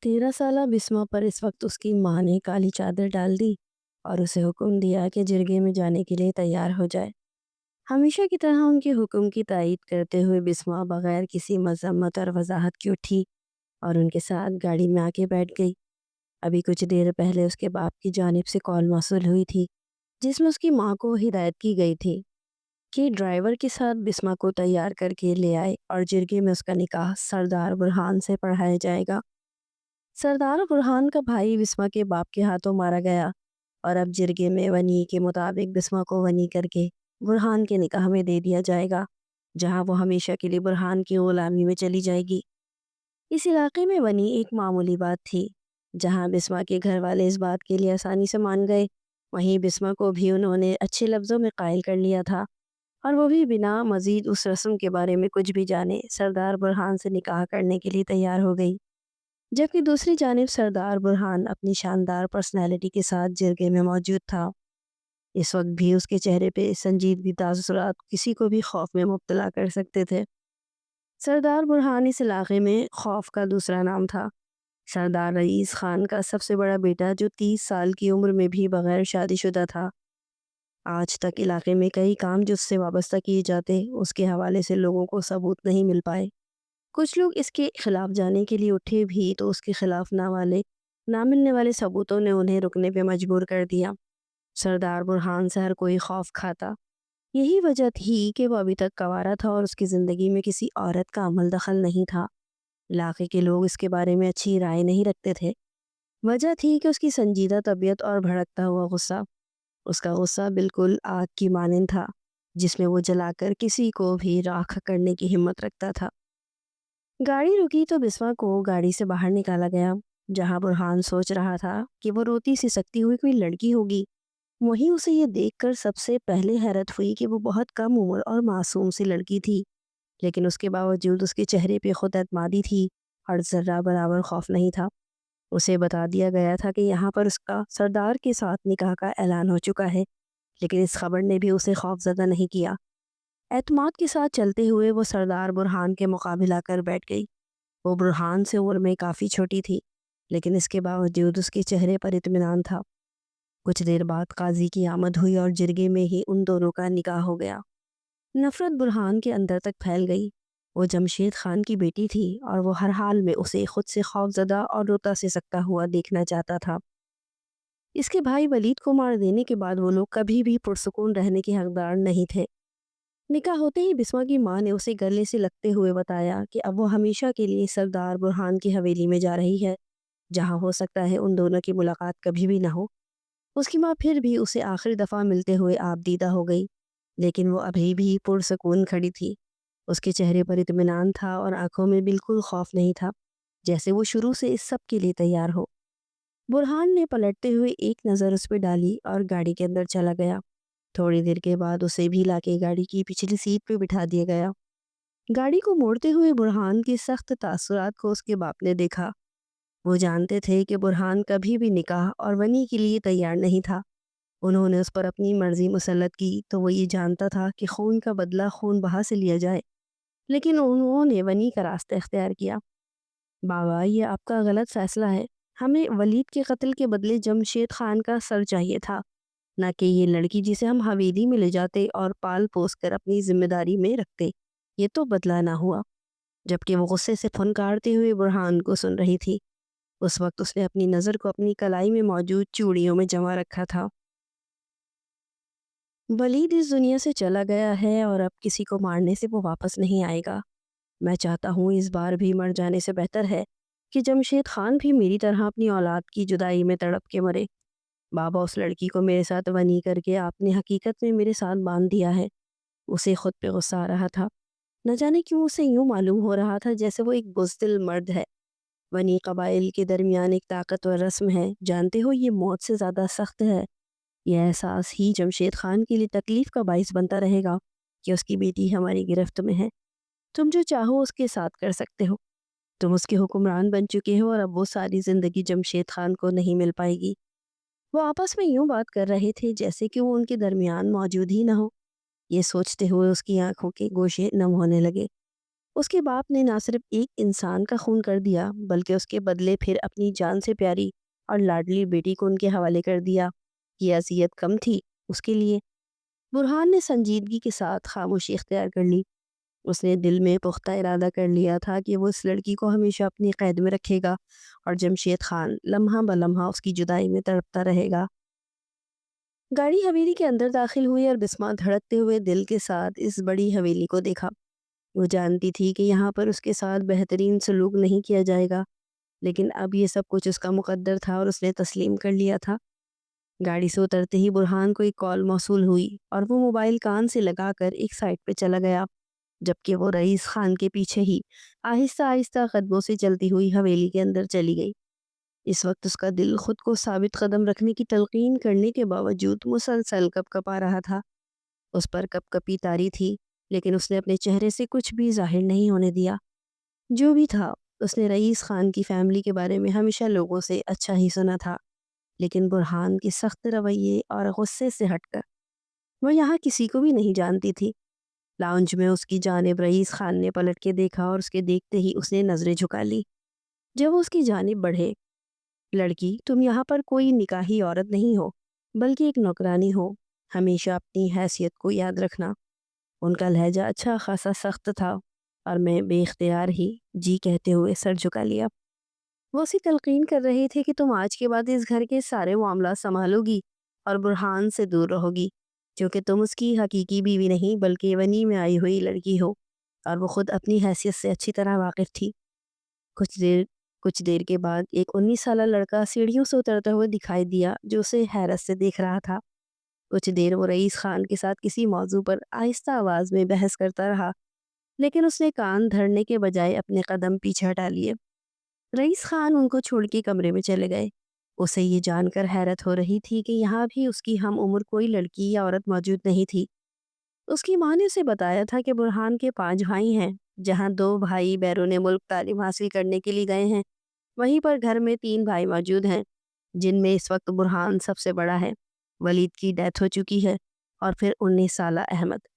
13 سالہ بسما پر اس وقت اس کی ماں نے کالی چادر ڈال دی اور اسے حکم دیا کہ جرگے میں جانے کے لیے تیار ہو جائے۔ ہمیشہ کی طرح ان کے حکم کی تائید کرتے ہوئے بسما بغیر کسی مذمت اور وضاحت کی اٹھی اور ان کے ساتھ گاڑی میں آ کے بیٹھ گئی۔ ابھی کچھ دیر پہلے اس کے باپ کی جانب سے کال موصول ہوئی تھی، جس میں اس کی ماں کو ہدایت کی گئی تھی کہ ڈرائیور کے ساتھ بسما کو تیار کر کے لے آئے اور جرگے میں اس کا نکاح سردار برہان سے پڑھایا جائے گا۔ سردار برہان کا بھائی بسما کے باپ کے ہاتھوں مارا گیا اور اب جرگے میں ونی کے مطابق بسما کو ونی کر کے برہان کے نکاح میں دے دیا جائے گا، جہاں وہ ہمیشہ کے لیے برہان کی غلامی میں چلی جائے گی۔ اس علاقے میں ونی ایک معمولی بات تھی۔ جہاں بسما کے گھر والے اس بات کے لیے آسانی سے مان گئے، وہیں بسما کو بھی انہوں نے اچھے لفظوں میں قائل کر لیا تھا، اور وہ بھی بنا مزید اس رسم کے بارے میں کچھ بھی جانے سردار برہان سے نکاح کرنے کے لیے تیار ہو گئی۔ جبکہ دوسری جانب سردار برہان اپنی شاندار پرسنالٹی کے ساتھ جرگے میں موجود تھا۔ اس وقت بھی اس کے چہرے پہ سنجیدگی تاثرات کسی کو بھی خوف میں مبتلا کر سکتے تھے۔ سردار برہان اس علاقے میں خوف کا دوسرا نام تھا۔ سردار رئیس خان کا سب سے بڑا بیٹا، جو 30 سال کی عمر میں بھی بغیر شادی شدہ تھا۔ آج تک علاقے میں کئی کام جو اس سے وابستہ کیے جاتے، اس کے حوالے سے لوگوں کو ثبوت نہیں مل پائے۔ کچھ لوگ اس کے خلاف جانے کے لیے اٹھے بھی تو اس کے خلاف نہ ملنے والے ثبوتوں نے انہیں رکنے پہ مجبور کر دیا۔ سردار برہان سے ہر کوئی خوف کھاتا۔ یہی وجہ تھی کہ وہ ابھی تک کنوارا تھا اور اس کی زندگی میں کسی عورت کا عمل دخل نہیں تھا۔ علاقے کے لوگ اس کے بارے میں اچھی رائے نہیں رکھتے تھے۔ وجہ تھی کہ اس کی سنجیدہ طبیعت اور بھڑکتا ہوا غصہ۔ اس کا غصہ بالکل آگ کی مانند تھا، جس میں وہ جلا کر کسی کو بھی راکھ کرنے کی ہمت رکھتا تھا۔ گاڑی رکی تو بسما کو گاڑی سے باہر نکالا گیا۔ جہاں برہان سوچ رہا تھا کہ وہ روتی سی سکتی ہوئی کوئی لڑکی ہوگی، وہیں اسے یہ دیکھ کر سب سے پہلے حیرت ہوئی کہ وہ بہت کم عمر اور معصوم سی لڑکی تھی، لیکن اس کے باوجود اس کے چہرے پہ خود اعتمادی تھی اور ذرہ برابر خوف نہیں تھا۔ اسے بتا دیا گیا تھا کہ یہاں پر اس کا سردار کے ساتھ نکاح کا اعلان ہو چکا ہے، لیکن اس خبر نے بھی اسے خوف زدہ نہیں کیا۔ اعتماد کے ساتھ چلتے ہوئے وہ سردار برہان کے مقابل آ کر بیٹھ گئی۔ وہ برہان سے عمر میں کافی چھوٹی تھی، لیکن اس کے باوجود اس کے چہرے پر اطمینان تھا۔ کچھ دیر بعد قاضی کی آمد ہوئی اور جرگے میں ہی ان دونوں کا نکاح ہو گیا۔ نفرت برہان کے اندر تک پھیل گئی۔ وہ جمشید خان کی بیٹی تھی اور وہ ہر حال میں اسے خود سے خوف زدہ اور روتا سے سکتا ہوا دیکھنا چاہتا تھا۔ اس کے بھائی ولید کو مار دینے کے بعد وہ لوگ کبھی بھی پرسکون رہنے کے حقدار نہیں تھے۔ نکاح ہوتے ہی بسما کی ماں نے اسے گلے سے لگتے ہوئے بتایا کہ اب وہ ہمیشہ کے لیے سردار برہان کی حویلی میں جا رہی ہے، جہاں ہو سکتا ہے ان دونوں کی ملاقات کبھی بھی نہ ہو۔ اس کی ماں پھر بھی اسے آخری دفعہ ملتے ہوئے آپ دیدہ ہو گئی، لیکن وہ ابھی بھی پرسکون کھڑی تھی۔ اس کے چہرے پر اطمینان تھا اور آنکھوں میں بالکل خوف نہیں تھا، جیسے وہ شروع سے اس سب کے لیے تیار ہو۔ برہان نے پلٹتے ہوئے ایک نظر اس پہ ڈالی اور گاڑی کے اندر چلا گیا۔ تھوڑی دیر کے بعد اسے بھی لا کے گاڑی کی پچھلی سیٹ پہ بٹھا دیا گیا۔ گاڑی کو موڑتے ہوئے برہان کی سخت تاثرات کو اس کے باپ نے دیکھا۔ وہ جانتے تھے کہ برہان کبھی بھی نکاح اور ونی کے لیے تیار نہیں تھا۔ انہوں نے اس پر اپنی مرضی مسلط کی تو وہ یہ جانتا تھا کہ خون کا بدلہ خون بہا سے لیا جائے، لیکن انہوں نے ونی کا راستہ اختیار کیا۔ بابا، یہ آپ کا غلط فیصلہ ہے۔ ہمیں ولید کے قتل کے بدلے جمشید خان کا سر چاہیے تھا، نہ کہ یہ لڑکی جسے ہم حویلی میں لے جاتے اور پال پوس کر اپنی ذمہ داری میں رکھتے۔ یہ تو بدلہ نہ ہوا۔ جبکہ وہ غصے سے پھنکارتے ہوئے برہان کو سن رہی تھی، اس وقت اس نے اپنی نظر کو اپنی کلائی میں موجود چوڑیوں میں جما رکھا تھا۔ ولید اس دنیا سے چلا گیا ہے اور اب کسی کو مارنے سے وہ واپس نہیں آئے گا۔ میں چاہتا ہوں اس بار بھی مر جانے سے بہتر ہے کہ جمشید خان بھی میری طرح اپنی اولاد کی جدائی میں تڑپ کے مرے۔ بابا، اس لڑکی کو میرے ساتھ ونی کر کے آپ نے حقیقت میں میرے ساتھ باندھ دیا ہے۔ اسے خود پہ غصہ آ رہا تھا۔ نہ جانے کیوں اسے یوں معلوم ہو رہا تھا جیسے وہ ایک بزدل مرد ہے۔ ونی قبائل کے درمیان ایک طاقتور رسم ہے، جانتے ہو، یہ موت سے زیادہ سخت ہے۔ یہ احساس ہی جمشید خان کے لیے تکلیف کا باعث بنتا رہے گا کہ اس کی بیٹی ہماری گرفت میں ہے۔ تم جو چاہو اس کے ساتھ کر سکتے ہو۔ تم اس کے حکمران بن چکے ہو اور اب وہ ساری زندگی جمشید خان کو نہیں مل پائے گی۔ وہ آپس میں یوں بات کر رہے تھے جیسے کہ وہ ان کے درمیان موجود ہی نہ ہو۔ یہ سوچتے ہوئے اس کی آنکھوں کے گوشے نم ہونے لگے۔ اس کے باپ نے نہ صرف ایک انسان کا خون کر دیا بلکہ اس کے بدلے پھر اپنی جان سے پیاری اور لاڈلی بیٹی کو ان کے حوالے کر دیا۔ یہ اذیت کم تھی اس کے لیے؟ برہان نے سنجیدگی کے ساتھ خاموشی اختیار کر لی۔ اس نے دل میں پختہ ارادہ کر لیا تھا کہ وہ اس لڑکی کو ہمیشہ اپنی قید میں رکھے گا اور جمشید خان لمحہ بلمحہ اس کی جدائی میں تڑپتا رہے گا۔ گاڑی حویلی کے اندر داخل ہوئی اور بسمہ دھڑکتے ہوئے دل کے ساتھ اس بڑی حویلی کو دیکھا۔ وہ جانتی تھی کہ یہاں پر اس کے ساتھ بہترین سلوک نہیں کیا جائے گا، لیکن اب یہ سب کچھ اس کا مقدر تھا اور اس نے تسلیم کر لیا تھا۔ گاڑی سے اترتے ہی برہان کو ایک کال موصول ہوئی اور وہ موبائل کان سے لگا کر ایک سائٹ پہ چلا گیا، جبکہ وہ رئیس خان کے پیچھے ہی آہستہ آہستہ قدموں سے چلتی ہوئی حویلی کے اندر چلی گئی۔ اس وقت اس کا دل خود کو ثابت قدم رکھنے کی تلقین کرنے کے باوجود مسلسل کپ کپا رہا تھا۔ اس پر کپ کپی طاری تھی، لیکن اس نے اپنے چہرے سے کچھ بھی ظاہر نہیں ہونے دیا۔ جو بھی تھا، اس نے رئیس خان کی فیملی کے بارے میں ہمیشہ لوگوں سے اچھا ہی سنا تھا، لیکن برہان کے سخت رویے اور غصے سے ہٹ کر وہ یہاں کسی کو بھی نہیں جانتی تھی۔ لاؤنج میں اس کی جانب رئیس خان نے پلٹ کے دیکھا اور اس کے دیکھتے ہی اس نے نظریں جھکا لی۔ جب وہ اس کی جانب بڑھے، لڑکی، تم یہاں پر کوئی نکاحی عورت نہیں ہو بلکہ ایک نوکرانی ہو، ہمیشہ اپنی حیثیت کو یاد رکھنا۔ ان کا لہجہ اچھا خاصا سخت تھا اور میں بے اختیار ہی جی کہتے ہوئے سر جھکا لیا۔ وہ اسی تلقین کر رہے تھے کہ تم آج کے بعد اس گھر کے سارے معاملات سنبھالو گی اور برہان سے دور رہو گی، کیونکہ تم اس کی حقیقی بیوی نہیں بلکہ ونی میں آئی ہوئی لڑکی ہو، اور وہ خود اپنی حیثیت سے اچھی طرح واقف تھی۔ کچھ دیر کے بعد ایک 19 سالہ لڑکا سیڑھیوں سے اترتا ہوا دکھائی دیا جو اسے حیرت سے دیکھ رہا تھا۔ کچھ دیر وہ رئیس خان کے ساتھ کسی موضوع پر آہستہ آواز میں بحث کرتا رہا، لیکن اس نے کان دھرنے کے بجائے اپنے قدم پیچھے ہٹا لیے۔ رئیس خان ان کو چھوڑ کے کمرے میں چلے گئے۔ اسے یہ جان کر حیرت ہو رہی تھی کہ یہاں بھی اس کی ہم عمر کوئی لڑکی یا عورت موجود نہیں تھی۔ اس کی ماں نے اسے بتایا تھا کہ برہان کے 5 بھائی ہیں، جہاں 2 بھائی بیرون ملک تعلیم حاصل کرنے کے لیے گئے ہیں، وہیں پر گھر میں 3 بھائی موجود ہیں، جن میں اس وقت برہان سب سے بڑا ہے۔ ولید کی ڈیتھ ہو چکی ہے، اور پھر 19 سالہ احمد۔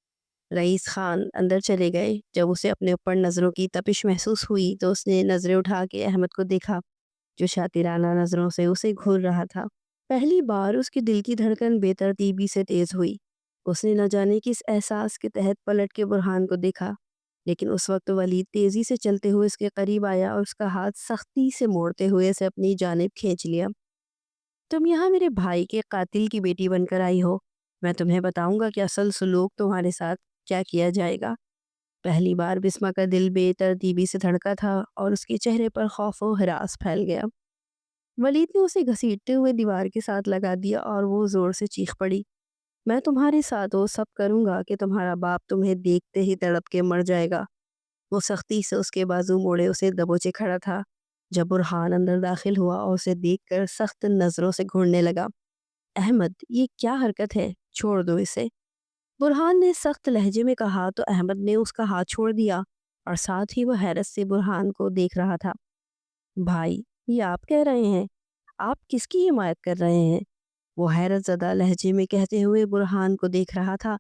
رئیس خان اندر چلے گئے۔ جب اسے اپنے اوپر نظروں کی تپش محسوس ہوئی تو اس نے نظریں اٹھا کے احمد کو دیکھا، جو شاطرانہ نظروں سے اسے گھور رہا تھا۔ پہلی بار اس کی دل کی دھڑکن بے ترتیبی سے تیز ہوئی۔ اس نے نہ جانے کس احساس کے تحت پلٹ کے برہان کو دیکھا، لیکن اس وقت ولید تیزی سے چلتے ہوئے اس کے قریب آیا اور اس کا ہاتھ سختی سے موڑتے ہوئے اسے اپنی جانب کھینچ لیا۔ تم یہاں میرے بھائی کے قاتل کی بیٹی بن کر آئی ہو، میں تمہیں بتاؤں گا کہ اصل سلوک تمہارے ساتھ کیا کیا جائے گا۔ پہلی بار بسمہ کا دل بے ترتیبی سے دھڑکا تھا اور اس کے چہرے پر خوف و ہراس پھیل گیا۔ ولید نے اسے گھسیٹتے ہوئے دیوار کے ساتھ لگا دیا اور وہ زور سے چیخ پڑی، میں تمہارے ساتھ وہ سب کروں گا کہ تمہارا باپ تمہیں دیکھتے ہی تڑپ کے مر جائے گا۔ وہ سختی سے اس کے بازو موڑے اسے دبوچے کھڑا تھا جب برہان اندر داخل ہوا اور اسے دیکھ کر سخت نظروں سے گھورنے لگا۔ احمد، یہ کیا حرکت ہے؟ چھوڑ دو اسے، برہان نے سخت لہجے میں کہا تو احمد نے اس کا ہاتھ چھوڑ دیا اور ساتھ ہی وہ حیرت سے برہان کو دیکھ رہا تھا۔ بھائی، یہ آپ کہہ رہے ہیں؟ آپ کس کی حمایت کر رہے ہیں؟ وہ حیرت زدہ لہجے میں کہتے ہوئے برہان کو دیکھ رہا تھا،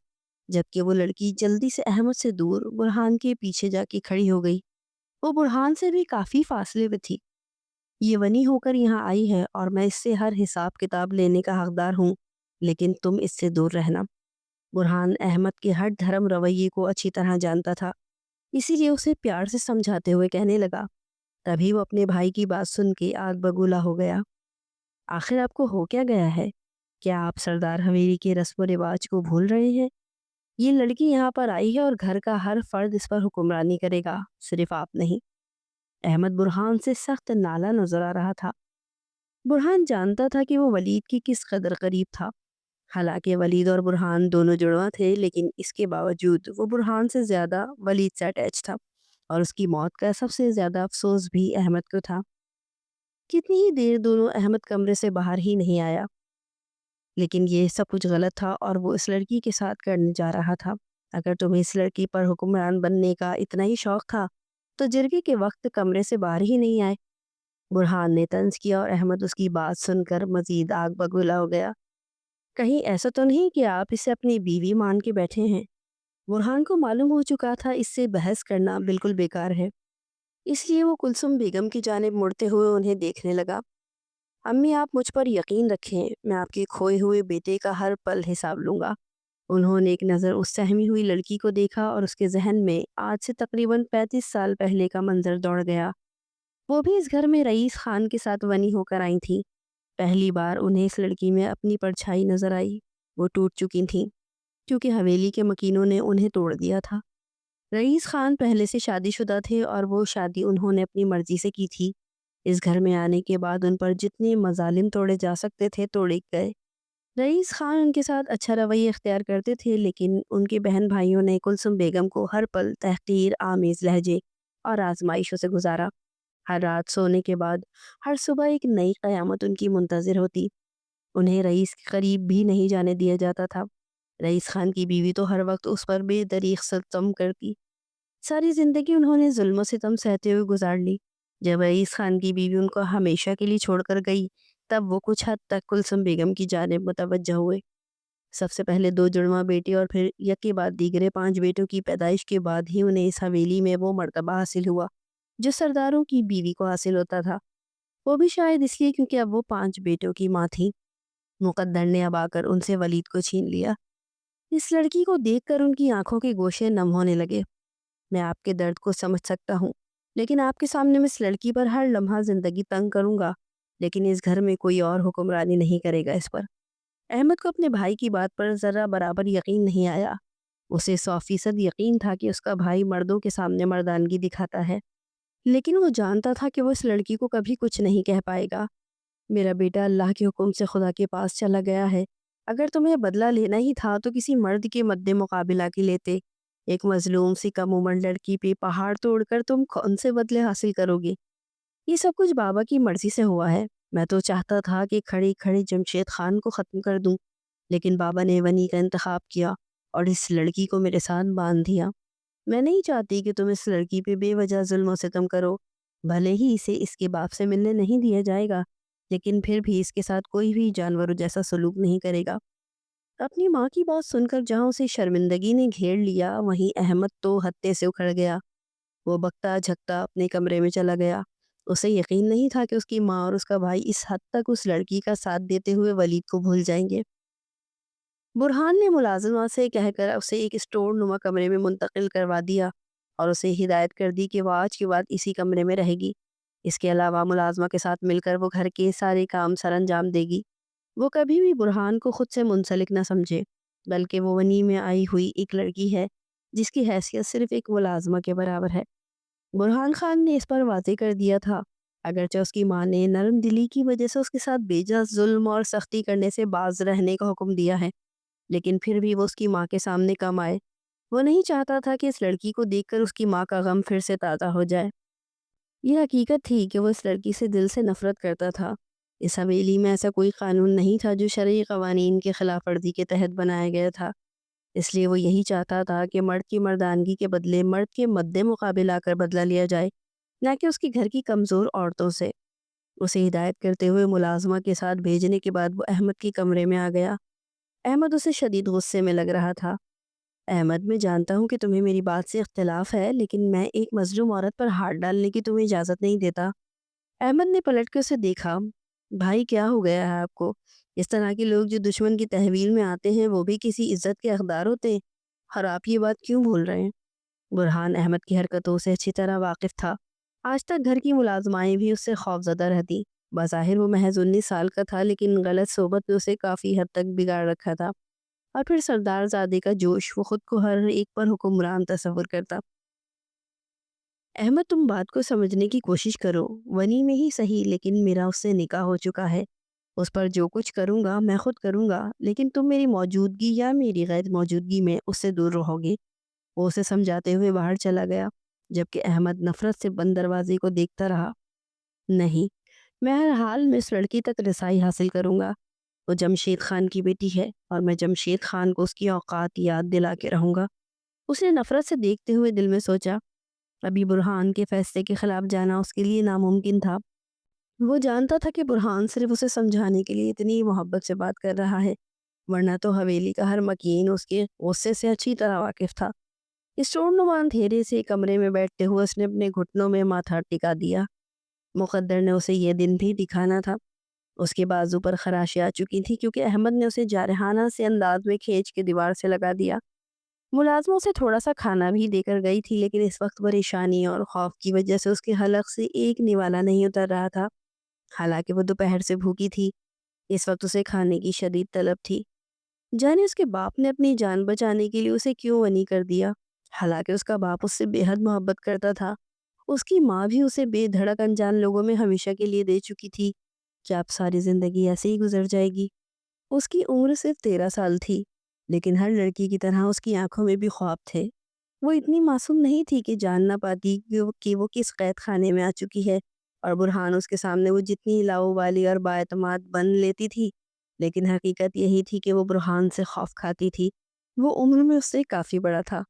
جبکہ وہ لڑکی جلدی سے احمد سے دور برہان کے پیچھے جا کے کھڑی ہو گئی۔ وہ برہان سے بھی کافی فاصلے پہ تھی۔ یہ ونی ہو کر یہاں آئی ہے اور میں اس سے ہر حساب کتاب لینے کا حقدار ہوں، لیکن تم اس سے دور رہنا۔ برہان احمد کے ہر دھرم رویے کو اچھی طرح جانتا تھا، اسی لیے اسے پیار سے سمجھاتے ہوئے کہنے لگا۔ تبھی وہ اپنے بھائی کی بات سن کے آگ بگولا ہو گیا۔ آخر آپ کو ہو کیا گیا ہے؟ کیا آپ سردار حویلی کے رسم و رواج کو بھول رہے ہیں؟ یہ لڑکی یہاں پر آئی ہے اور گھر کا ہر فرد اس پر حکمرانی کرے گا، صرف آپ نہیں۔ احمد برہان سے سخت نالا نظر آ رہا تھا۔ برہان جانتا تھا کہ وہ ولید کی کس قدر قریب تھا۔ حالانکہ ولید اور برہان دونوں جڑواں تھے، لیکن اس کے باوجود وہ برہان سے زیادہ ولید سے اٹیچ تھا، اور اس کی موت کا سب سے زیادہ افسوس بھی احمد کو تھا۔ کتنی ہی دیر دونوں احمد کمرے سے باہر ہی نہیں آیا، لیکن یہ سب کچھ غلط تھا اور وہ اس لڑکی کے ساتھ کرنے جا رہا تھا۔ اگر تمہیں اس لڑکی پر حکمران بننے کا اتنا ہی شوق تھا تو جرگے کے وقت کمرے سے باہر ہی نہیں آئے۔ برہان نے طنز کیا اور احمد اس کی بات سن کر مزید آگ بگولا ہو گیا۔ کہیں ایسا تو نہیں کہ آپ اسے اپنی بیوی مان کے بیٹھے ہیں؟ برہان کو معلوم ہو چکا تھا اس سے بحث کرنا بالکل بیکار ہے، اس لیے وہ کلثوم بیگم کی جانب مڑتے ہوئے انہیں دیکھنے لگا۔ امی آپ مجھ پر یقین رکھیں، میں آپ کے کھوئے ہوئے بیٹے کا ہر پل حساب لوں گا۔ انہوں نے ایک نظر اس سہمی ہوئی لڑکی کو دیکھا اور اس کے ذہن میں آج سے تقریباً 35 سال پہلے کا منظر دوڑ گیا۔ وہ بھی اس گھر میں رئیس خان کے ساتھ ونی ہو کر آئی تھی۔ پہلی بار انہیں اس لڑکی میں اپنی پرچھائی نظر آئی۔ وہ ٹوٹ چکی تھیں کیونکہ حویلی کے مکینوں نے انہیں توڑ دیا تھا۔ رئیس خان پہلے سے شادی شدہ تھے اور وہ شادی انہوں نے اپنی مرضی سے کی تھی۔ اس گھر میں آنے کے بعد ان پر جتنے مظالم توڑے جا سکتے تھے توڑے گئے۔ رئیس خان ان کے ساتھ اچھا رویہ اختیار کرتے تھے، لیکن ان کے بہن بھائیوں نے کلثوم بیگم کو ہر پل تحقیر آمیز لہجے اور آزمائشوں سے گزارا۔ ہر رات سونے کے بعد ہر صبح ایک نئی قیامت ان کی منتظر ہوتی۔ انہیں رئیس کے قریب بھی نہیں جانے دیا جاتا تھا۔ رئیس خان کی بیوی تو ہر وقت اس پر بے دریغ ستم کرتی۔ ساری زندگی انہوں نے ظلم و ستم سہتے ہوئے گزار لی۔ جب رئیس خان کی بیوی ان کو ہمیشہ کے لیے چھوڑ کر گئی، تب وہ کچھ حد تک کلثوم بیگم کی جانب متوجہ ہوئے۔ سب سے پہلے 2 جڑواں بیٹے اور پھر یک کے بعد دیگرے 5 بیٹوں کی پیدائش کے بعد ہی انہیں اس حویلی میں وہ مرتبہ حاصل ہوا جو سرداروں کی بیوی کو حاصل ہوتا تھا۔ وہ بھی شاید اس لیے کیونکہ اب وہ 5 بیٹوں کی ماں تھی۔ مقدر نے اب آ کر ان سے ولید کو چھین لیا۔ اس لڑکی کو دیکھ کر ان کی آنکھوں کے گوشے نم ہونے لگے۔ میں آپ کے درد کو سمجھ سکتا ہوں، لیکن آپ کے سامنے میں اس لڑکی پر ہر لمحہ زندگی تنگ کروں گا، لیکن اس گھر میں کوئی اور حکمرانی نہیں کرے گا اس پر۔ احمد کو اپنے بھائی کی بات پر ذرا برابر یقین نہیں آیا۔ اسے 100% یقین تھا کہ اس کا بھائی مردوں کے سامنے مردانگی دکھاتا ہے، لیکن وہ جانتا تھا کہ وہ اس لڑکی کو کبھی کچھ نہیں کہہ پائے گا۔ میرا بیٹا اللہ کے حکم سے خدا کے پاس چلا گیا ہے۔ اگر تمہیں بدلہ لینا ہی تھا تو کسی مرد کے مد مقابلہ کے لیتے۔ ایک مظلوم سی کم عمر لڑکی پہ پہاڑ توڑ کر تم کون سے بدلے حاصل کرو گے؟ یہ سب کچھ بابا کی مرضی سے ہوا ہے۔ میں تو چاہتا تھا کہ کھڑی کھڑی جمشید خان کو ختم کر دوں، لیکن بابا نے ونی کا انتخاب کیا اور اس لڑکی کو میرے ساتھ باندھ دیا۔ میں نہیں چاہتی کہ تم اس لڑکی پہ بے وجہ ظلم و ستم کرو۔ بھلے ہی اسے اس کے باپ سے ملنے نہیں دیا جائے گا، لیکن پھر بھی اس کے ساتھ کوئی بھی جانوروں جیسا سلوک نہیں کرے گا۔ اپنی ماں کی بات سن کر جہاں اسے شرمندگی نے گھیر لیا، وہیں احمد تو ہتے سے اکھڑ گیا۔ وہ بکتا جھکتا اپنے کمرے میں چلا گیا۔ اسے یقین نہیں تھا کہ اس کی ماں اور اس کا بھائی اس حد تک اس لڑکی کا ساتھ دیتے ہوئے ولید کو بھول جائیں گے۔ برہان نے ملازمہ سے کہہ کر اسے ایک اسٹور نما کمرے میں منتقل کروا دیا اور اسے ہدایت کر دی کہ وہ آج کے بعد اسی کمرے میں رہے گی۔ اس کے علاوہ ملازمہ کے ساتھ مل کر وہ گھر کے سارے کام سر انجام دے گی۔ وہ کبھی بھی برہان کو خود سے منسلک نہ سمجھے، بلکہ وہ ونی میں آئی ہوئی ایک لڑکی ہے جس کی حیثیت صرف ایک ملازمہ کے برابر ہے۔ برہان خان نے اس پر واضح کر دیا تھا، اگرچہ اس کی ماں نے نرم دلی کی وجہ سے اس کے ساتھ بے جا ظلم اور سختی کرنے سے باز رہنے کا حکم دیا ہے، لیکن پھر بھی وہ اس کی ماں کے سامنے کم آئے۔ وہ نہیں چاہتا تھا کہ اس لڑکی کو دیکھ کر اس کی ماں کا غم پھر سے تازہ ہو جائے۔ یہ حقیقت تھی کہ وہ اس لڑکی سے دل سے نفرت کرتا تھا۔ اس حویلی میں ایسا کوئی قانون نہیں تھا جو شرعی قوانین کے خلاف ورزی کے تحت بنایا گیا تھا، اس لیے وہ یہی چاہتا تھا کہ مرد کی مردانگی کے بدلے مرد کے مد مقابل آ کر بدلہ لیا جائے، نہ کہ اس کی گھر کی کمزور عورتوں سے۔ اسے ہدایت کرتے ہوئے ملازمہ کے ساتھ بھیجنے کے بعد وہ احمد کے کمرے میں آ گیا۔ احمد اسے شدید غصے میں لگ رہا تھا۔ احمد، میں جانتا ہوں کہ تمہیں میری بات سے اختلاف ہے، لیکن میں ایک مظلوم عورت پر ہاتھ ڈالنے کی تمہیں اجازت نہیں دیتا۔ احمد نے پلٹ کے اسے دیکھا۔ بھائی، کیا ہو گیا ہے آپ کو؟ اس طرح کے لوگ جو دشمن کی تحویل میں آتے ہیں وہ بھی کسی عزت کے حقدار ہوتے ہیں، اور آپ یہ بات کیوں بھول رہے ہیں؟ برہان احمد کی حرکتوں سے اچھی طرح واقف تھا۔ آج تک گھر کی ملازمائیں بھی اس سے خوفزدہ رہتی۔ بظاہر وہ محض 19 سال کا تھا، لیکن غلط صحبت نے اسے کافی حد تک بگاڑ رکھا تھا۔ اور پھر سردار زادے کا جوش، وہ خود کو ہر ایک پر حکمران تصور کرتا۔ احمد، تم بات کو سمجھنے کی کوشش کرو۔ ونی میں ہی صحیح، لیکن میرا اس سے نکاح ہو چکا ہے۔ اس پر جو کچھ کروں گا میں خود کروں گا، لیکن تم میری موجودگی یا میری غیر موجودگی میں اس سے دور رہو گے۔ وہ اسے سمجھاتے ہوئے باہر چلا گیا، جبکہ احمد نفرت سے بند دروازے کو دیکھتا رہا۔ نہیں، میں ہر حال میں اس لڑکی تک رسائی حاصل کروں گا۔ وہ جمشید خان کی بیٹی ہے اور میں جمشید خان کو اس کی اوقات یاد دلا کے رہوں گا۔ اس نے نفرت سے دیکھتے ہوئے دل میں سوچا، ابھی برہان کے فیصلے کے خلاف جانا اس کے لیے ناممکن تھا۔ وہ جانتا تھا کہ برہان صرف اسے سمجھانے کے لیے اتنی محبت سے بات کر رہا ہے، ورنہ تو حویلی کا ہر مکین اس کے غصے سے اچھی طرح واقف تھا۔ اسٹور نما اندھیرے سے کمرے میں بیٹھتے ہوئے اس نے اپنے گھٹنوں میں ماتھا ٹکا دیا۔ مقدر نے اسے یہ دن بھی دکھانا تھا۔ اس کے بازو پر خراشیں آ چکی تھی کیونکہ احمد نے اسے جارحانہ سے انداز میں کھینچ کے دیوار سے لگا دیا۔ ملازموں سے تھوڑا سا کھانا بھی دے کر گئی تھی، لیکن اس وقت پریشانی اور خوف کی وجہ سے اس کے حلق سے ایک نوالا نہیں اتر رہا تھا۔ حالانکہ وہ دوپہر سے بھوکی تھی، اس وقت اسے کھانے کی شدید طلب تھی۔ جانے اس کے باپ نے اپنی جان بچانے کے لیے اسے کیوں غنی کر دیا، حالانکہ اس کا باپ اس سے بے حد محبت کرتا تھا۔ اس کی ماں بھی اسے بے دھڑک انجان لوگوں میں ہمیشہ کے لیے دے چکی تھی کہ اب ساری زندگی ایسے ہی گزر جائے گی۔ اس کی عمر صرف 13 سال تھی، لیکن ہر لڑکی کی طرح اس کی آنکھوں میں بھی خواب تھے۔ وہ اتنی معصوم نہیں تھی کہ جان نہ پاتی کہ وہ کس قید خانے میں آ چکی ہے، اور برہان اس کے سامنے وہ جتنی لاؤبالی اور بااعتماد بن لیتی تھی، لیکن حقیقت یہی تھی کہ وہ برہان سے خوف کھاتی تھی۔ وہ عمر میں اس سے کافی بڑا تھا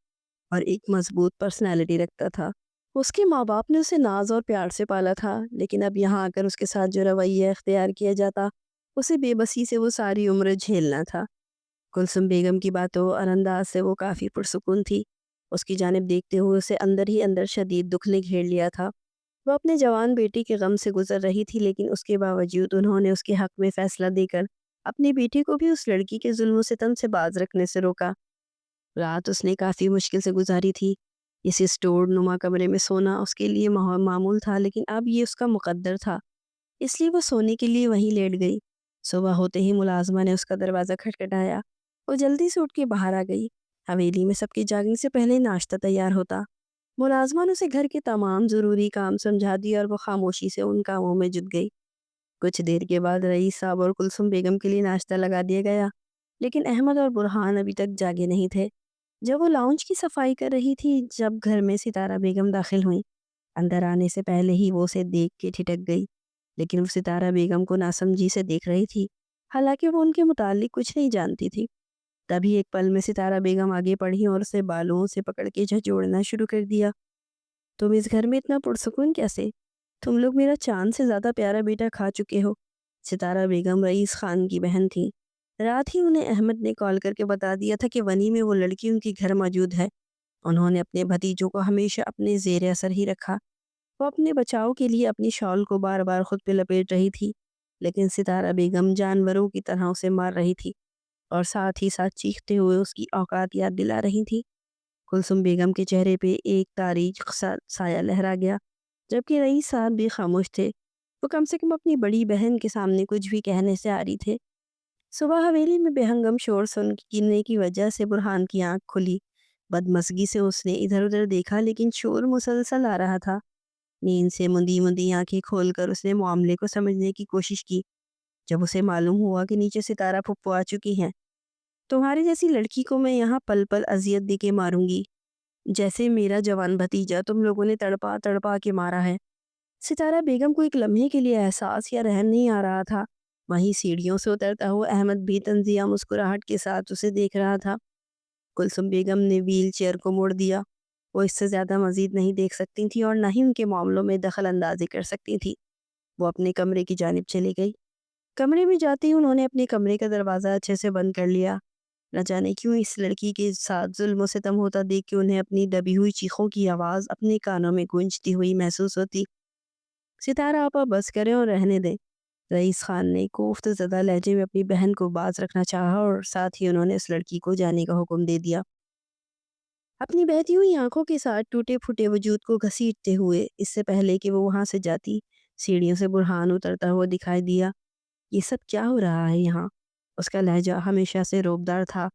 اور ایک مضبوط پرسنالٹی رکھتا تھا۔ اس کے ماں باپ نے اسے ناز اور پیار سے پالا تھا، لیکن اب یہاں آ کر اس کے ساتھ جو رویہ اختیار کیا جاتا، اسے بے بسی سے وہ ساری عمر جھیلنا تھا۔ کلثوم بیگم کی باتوں اور انداز سے وہ کافی پرسکون تھی۔ اس کی جانب دیکھتے ہوئے اسے اندر ہی اندر شدید دکھ نے گھیر لیا تھا۔ وہ اپنے جوان بیٹی کے غم سے گزر رہی تھی، لیکن اس کے باوجود انہوں نے اس کے حق میں فیصلہ دے کر اپنی بیٹی کو بھی اس لڑکی کے ظلم و ستم سے باز رکھنے سے روکا۔ رات اس نے کافی مشکل سے گزاری تھی۔ اس اسٹور نما کمرے میں سونا اس کے لیے معمول تھا، لیکن اب یہ اس کا مقدر تھا، اس لیے وہ سونے کے لیے وہیں لیٹ گئی۔ صبح ہوتے ہی ملازمہ نے اس کا دروازہ کھٹکھٹایا۔ وہ جلدی سے اٹھ کے باہر آ گئی۔ حویلی میں سب کی جاگنے سے پہلے ناشتہ تیار ہوتا۔ ملازمہ نے اسے گھر کے تمام ضروری کام سمجھا دیا اور وہ خاموشی سے ان کاموں میں جٹ گئی۔ کچھ دیر کے بعد رئیس صاحب اور کلثوم بیگم کے لیے ناشتہ لگا دیا گیا، لیکن احمد اور برہان ابھی تک جاگے نہیں تھے۔ جب وہ لاؤنج کی صفائی کر رہی تھی، جب گھر میں ستارہ بیگم داخل ہوئیں۔ اندر آنے سے پہلے ہی وہ اسے دیکھ کے ٹھٹک گئی، لیکن وہ ستارہ بیگم کو ناسمجھی سے دیکھ رہی تھی، حالانکہ وہ ان کے متعلق کچھ نہیں جانتی تھی۔ تبھی ایک پل میں ستارہ بیگم آگے بڑھی اور اسے بالوں سے پکڑ کے جھنجھوڑنا شروع کر دیا۔ تم اس گھر میں اتنا پرسکون کیسے؟ تم لوگ میرا چاند سے زیادہ پیارا بیٹا کھا چکے ہو۔ ستارہ بیگم رئیس خان کی بہن تھی۔ رات ہی انہیں احمد نے کال کر کے بتا دیا تھا کہ ونی میں وہ لڑکی ان کے گھر موجود ہے۔ انہوں نے اپنے بھتیجوں کو ہمیشہ اپنے زیر اثر ہی رکھا۔ وہ اپنے بچاؤ کے لیے اپنی شال کو بار بار خود پہ لپیٹ رہی تھی، لیکن ستارہ بیگم جانوروں کی طرح اسے مار رہی تھی اور ساتھ ہی ساتھ چیختے ہوئے اس کی اوقات یاد دلا رہی تھی۔ کلثوم بیگم کے چہرے پہ ایک تاریک سایہ لہرا گیا، جبکہ رئیس صاحب بھی خاموش تھے۔ وہ کم سے کم اپنی بڑی بہن کے سامنے کچھ بھی کہنے سے آ رہی تھے۔ صبح حویلی میں بے ہنگم شور سننے کی وجہ سے برہان کی آنکھ کھلی۔ بدمزگی سے اس نے ادھر ادھر دیکھا، لیکن شور مسلسل آ رہا تھا۔ نیند سے مندی مندی آنکھیں کھول کر اس نے معاملے کو سمجھنے کی کوشش کی۔ جب اسے معلوم ہوا کہ نیچے ستارہ پھپھو آ چکی ہیں۔ تمہاری جیسی لڑکی کو میں یہاں پل پل اذیت دے کے ماروں گی، جیسے میرا جوان بھتیجا تم لوگوں نے تڑپا تڑپا کے مارا ہے۔ ستارہ بیگم کو ایک لمحے کے لیے احساس یا رحم نہیں آ رہا تھا۔ وہیں سیڑھیوں سے اترتا ہوا احمد بھی طنزیہ مسکراہٹ کے ساتھ اسے دیکھ رہا تھا۔ کلثوم بیگم نے ویل چیئر کو موڑ دیا۔ وہ اس سے زیادہ مزید نہیں دیکھ سکتی تھی اور نہ ہی ان کے معاملوں میں دخل اندازی کر سکتی تھی۔ وہ اپنے کمرے کی جانب چلی گئی۔ کمرے میں جاتے ہی انہوں نے اپنے کمرے کا دروازہ اچھے سے بند کر لیا۔ نہ جانے کیوں اس لڑکی کے ساتھ ظلم و ستم ہوتا دیکھ کے انہیں اپنی دبی ہوئی چیخوں کی آواز اپنے کانوں میں گونجتی ہوئی محسوس ہوتی۔ ستارہ آپا بس کریں اور رہنے دیں، رئیس خان نے کوفت زدہ لہجے میں اپنی بہن کو باز رکھنا چاہا اور ساتھ ہی انہوں نے اس لڑکی کو جانے کا حکم دے دیا۔ اپنی بہتی ہوئی آنکھوں کے ساتھ ٹوٹے پھوٹے وجود کو گھسیٹتے ہوئے، اس سے پہلے کہ وہ وہاں سے جاتی، سیڑھیوں سے برہان اترتا ہوا دکھائی دیا۔ یہ سب کیا ہو رہا ہے یہاں؟ اس کا لہجہ ہمیشہ سے روبدار تھا۔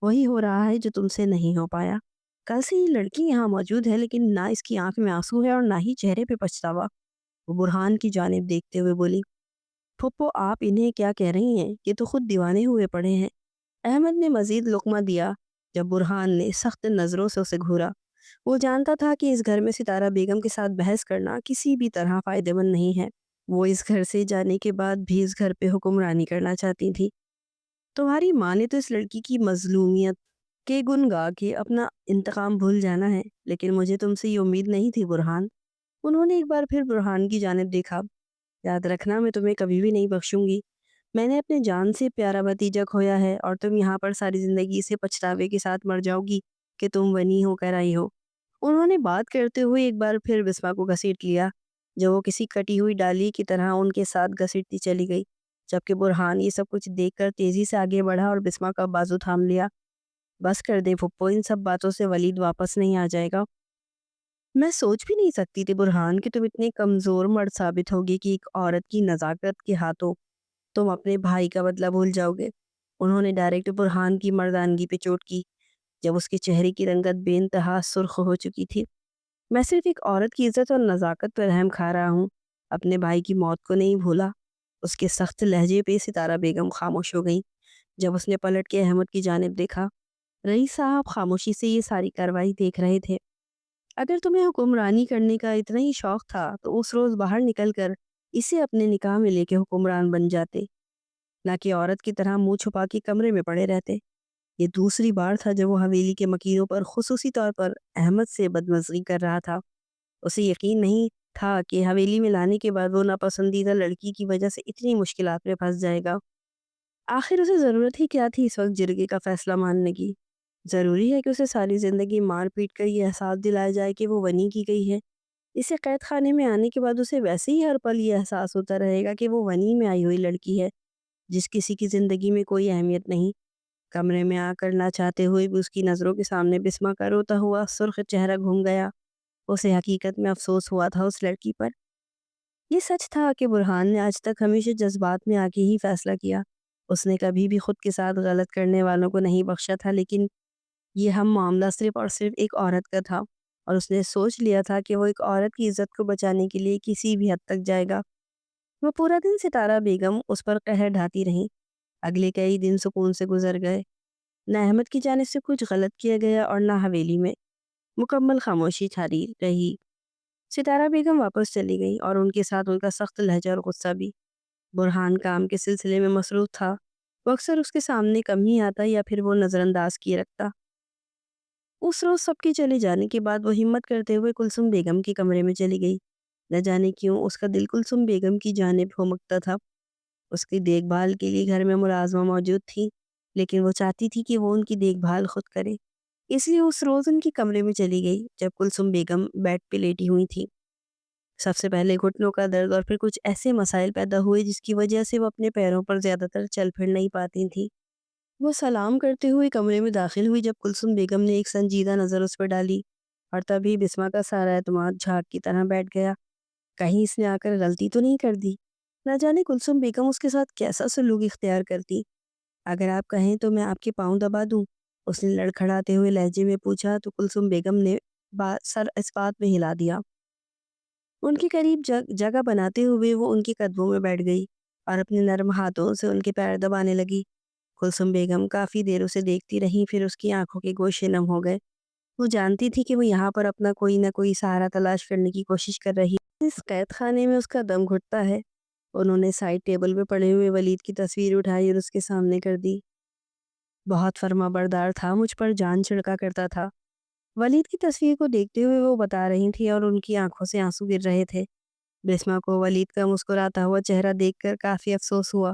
وہی ہو رہا ہے جو تم سے نہیں ہو پایا۔ کل سے یہ لڑکی یہاں موجود ہے، لیکن نہ اس کی آنکھ میں آنسو ہے اور نہ ہی چہرے پہ پچھتاوا۔ وہ برہان کی جانب دیکھتے ہوئے بولی، پھپھو آپ انہیں کیا کہہ رہی ہیں؟ یہ تو خود دیوانے ہوئے پڑے ہیں۔ احمد نے مزید لقمہ دیا جب برہان نے سخت نظروں سے اسے گھورا۔ وہ جانتا تھا کہ اس گھر میں ستارہ بیگم کے ساتھ بحث کرنا کسی بھی طرح فائدہ مند نہیں ہے۔ وہ اس گھر سے جانے کے بعد بھی اس گھر پہ حکمرانی کرنا چاہتی تھی۔ تمہاری ماں نے تو اس لڑکی کی مظلومیت کے گن گا کے اپنا انتقام بھول جانا ہے، لیکن مجھے تم سے یہ امید نہیں تھی برہان۔ انہوں نے ایک بار پھر برہان کی جانب دیکھا۔ یاد رکھنا میں تمہیں کبھی بھی نہیں بخشوں گی۔ میں نے اپنے جان سے پیارا بھتیجا کھویا ہے اور تم یہاں پر ساری زندگی سے پچھتاوے کے ساتھ مر جاؤ گی کہ تم بنی ہو کر آئی ہو۔ انہوں نے بات کرتے ہوئے ایک بار پھر بسما کو گھسیٹ لیا، جو وہ کسی کٹی ہوئی ڈالی کی طرح ان کے ساتھ گھسیٹتی چلی گئی، جبکہ برہان یہ سب کچھ دیکھ کر تیزی سے آگے بڑھا اور بسما کا بازو تھام لیا۔ بس کر دے پھپھو، ان سب باتوں سے ولید واپس نہیں آ جائے گا۔ میں سوچ بھی نہیں سکتی تھی برہان کہ تم اتنے کمزور مرد ثابت ہوگی کہ ایک عورت کی نزاکت کے ہاتھوں تم اپنے بھائی کا بدلہ بھول جاؤ گے۔ انہوں نے ڈائریکٹ برہان کی مردانگی پہ چوٹ کی، جب اس کے چہرے کی رنگت بے انتہا سرخ ہو چکی تھی۔ میں صرف ایک عورت کی عزت اور نزاکت پر رحم کھا رہا ہوں، اپنے بھائی کی موت کو نہیں بھولا۔ اس کے سخت لہجے پہ ستارہ بیگم خاموش ہو گئی جب اس نے پلٹ کے احمد کی جانب دیکھا۔ رئیس صاحب خاموشی سے یہ ساری کارروائی دیکھ رہے تھے۔ اگر تمہیں حکمرانی کرنے کا اتنا ہی شوق تھا تو اس روز باہر نکل کر اسے اپنے نکاح میں لے کے حکمران بن جاتے، نہ کہ عورت کی طرح منہ چھپا کے کمرے میں پڑے رہتے۔ یہ دوسری بار تھا جب وہ حویلی کے مکینوں پر خصوصی طور پر احمد سے بدمزگی کر رہا تھا۔ اسے یقین نہیں تھا کہ حویلی میں لانے کے بعد وہ ناپسندیدہ لڑکی کی وجہ سے اتنی مشکلات میں پھنس جائے گا۔ آخر اسے ضرورت ہی کیا تھی اس وقت جرگے کا فیصلہ ماننے کی؟ ضروری ہے کہ اسے ساری زندگی مار پیٹ کر یہ احساس دلایا جائے کہ وہ ونی کی گئی ہے؟ اسے قید خانے میں آنے کے بعد اسے ویسے ہی ہر پل یہ احساس ہوتا رہے گا کہ وہ ونی میں آئی ہوئی لڑکی ہے جس کسی کی زندگی میں کوئی اہمیت نہیں۔ کمرے میں آ کر نہ چاہتے ہوئے بھی اس کی نظروں کے سامنے بسما کا روتا ہوا سرخ چہرہ گھوم گیا۔ اسے حقیقت میں افسوس ہوا تھا اس لڑکی پر۔ یہ سچ تھا کہ برہان نے آج تک ہمیشہ جذبات میں آ کے ہی فیصلہ کیا۔ اس نے کبھی بھی خود کے ساتھ غلط کرنے والوں کو نہیں بخشا تھا، لیکن یہ ہم معاملہ صرف اور صرف ایک عورت کا تھا، اور اس نے سوچ لیا تھا کہ وہ ایک عورت کی عزت کو بچانے کے لیے کسی بھی حد تک جائے گا۔ وہ پورا دن ستارہ بیگم اس پر قہر ڈھاتی رہیں۔ اگلے کئی دن سکون سے گزر گئے۔ نہ احمد کی جانب سے کچھ غلط کیا گیا اور نہ حویلی میں مکمل خاموشی چھاری رہی۔ ستارہ بیگم واپس چلی گئی اور ان کے ساتھ ان کا سخت لہجہ اور غصہ بھی۔ برہان کام کے سلسلے میں مصروف تھا، وہ اکثر اس کے سامنے کم ہی آتا یا پھر وہ نظر انداز کیے رکھتا۔ اس روز سب کے چلے جانے کے بعد وہ ہمت کرتے ہوئے کلثوم بیگم کے کمرے میں چلی گئی۔ نہ جانے کیوں اس کا دل کلثوم بیگم کی جانب ہمکتا تھا۔ اس کی دیکھ بھال کے لیے گھر میں ملازمہ موجود تھی، لیکن وہ چاہتی تھی کہ وہ ان کی دیکھ بھال خود کرے۔ اس لیے اس روز ان کے کمرے میں چلی گئی جب کلثوم بیگم بیڈ پہ لیٹی ہوئی تھی۔ سب سے پہلے گھٹنوں کا درد اور پھر کچھ ایسے مسائل پیدا ہوئے جس کی وجہ سے وہ اپنے پیروں پر زیادہ تر چل پھر نہیں پاتی تھی۔ وہ سلام کرتے ہوئے کمرے میں داخل ہوئی جب کلثوم بیگم نے ایک سنجیدہ نظر اس پر ڈالی، اور تبھی بسما کا سارا اعتماد جھاگ کی طرح بیٹھ گیا۔ کہیں اس نے آ کر غلطی تو نہیں کر دی؟ نہ جانے کلثوم بیگم اس کے ساتھ کیسا سلوک اختیار کرتی۔ اگر آپ کہیں تو میں آپ کے پاؤں دبا دوں، اس نے لڑکھڑاتے ہوئے لہجے میں پوچھا، تو کلثوم بیگم نے سر اس بات میں ہلا دیا۔ ان کے قریب جگہ بناتے ہوئے وہ ان کے قدموں میں بیٹھ گئی اور اپنے نرم ہاتھوں سے ان کے پیر دبانے لگی۔ کلثوم بیگم کافی دیر اسے دیکھتی رہی، پھر اس کی آنکھوں کے گوشے نم ہو گئے۔ وہ جانتی تھی کہ وہ یہاں پر اپنا کوئی نہ کوئی سہارا تلاش کرنے کی کوشش کر رہی ہے۔ اس قید خانے میں اس کا دم گھٹتا ہے۔ انہوں نے سائڈ ٹیبل پہ پڑے ہوئے ولید کی تصویر اٹھائی اور اس کے سامنے کر دی۔ بہت فرما بردار تھا، مجھ پر جان چھڑکا کرتا تھا۔ ولید کی تصویر کو دیکھتے ہوئے وہ بتا رہی تھی اور ان کی آنکھوں سے آنسو گر رہے تھے۔ بسما کو ولید کا مسکراتا ہوا چہرہ دیکھ کر کافی افسوس ہوا۔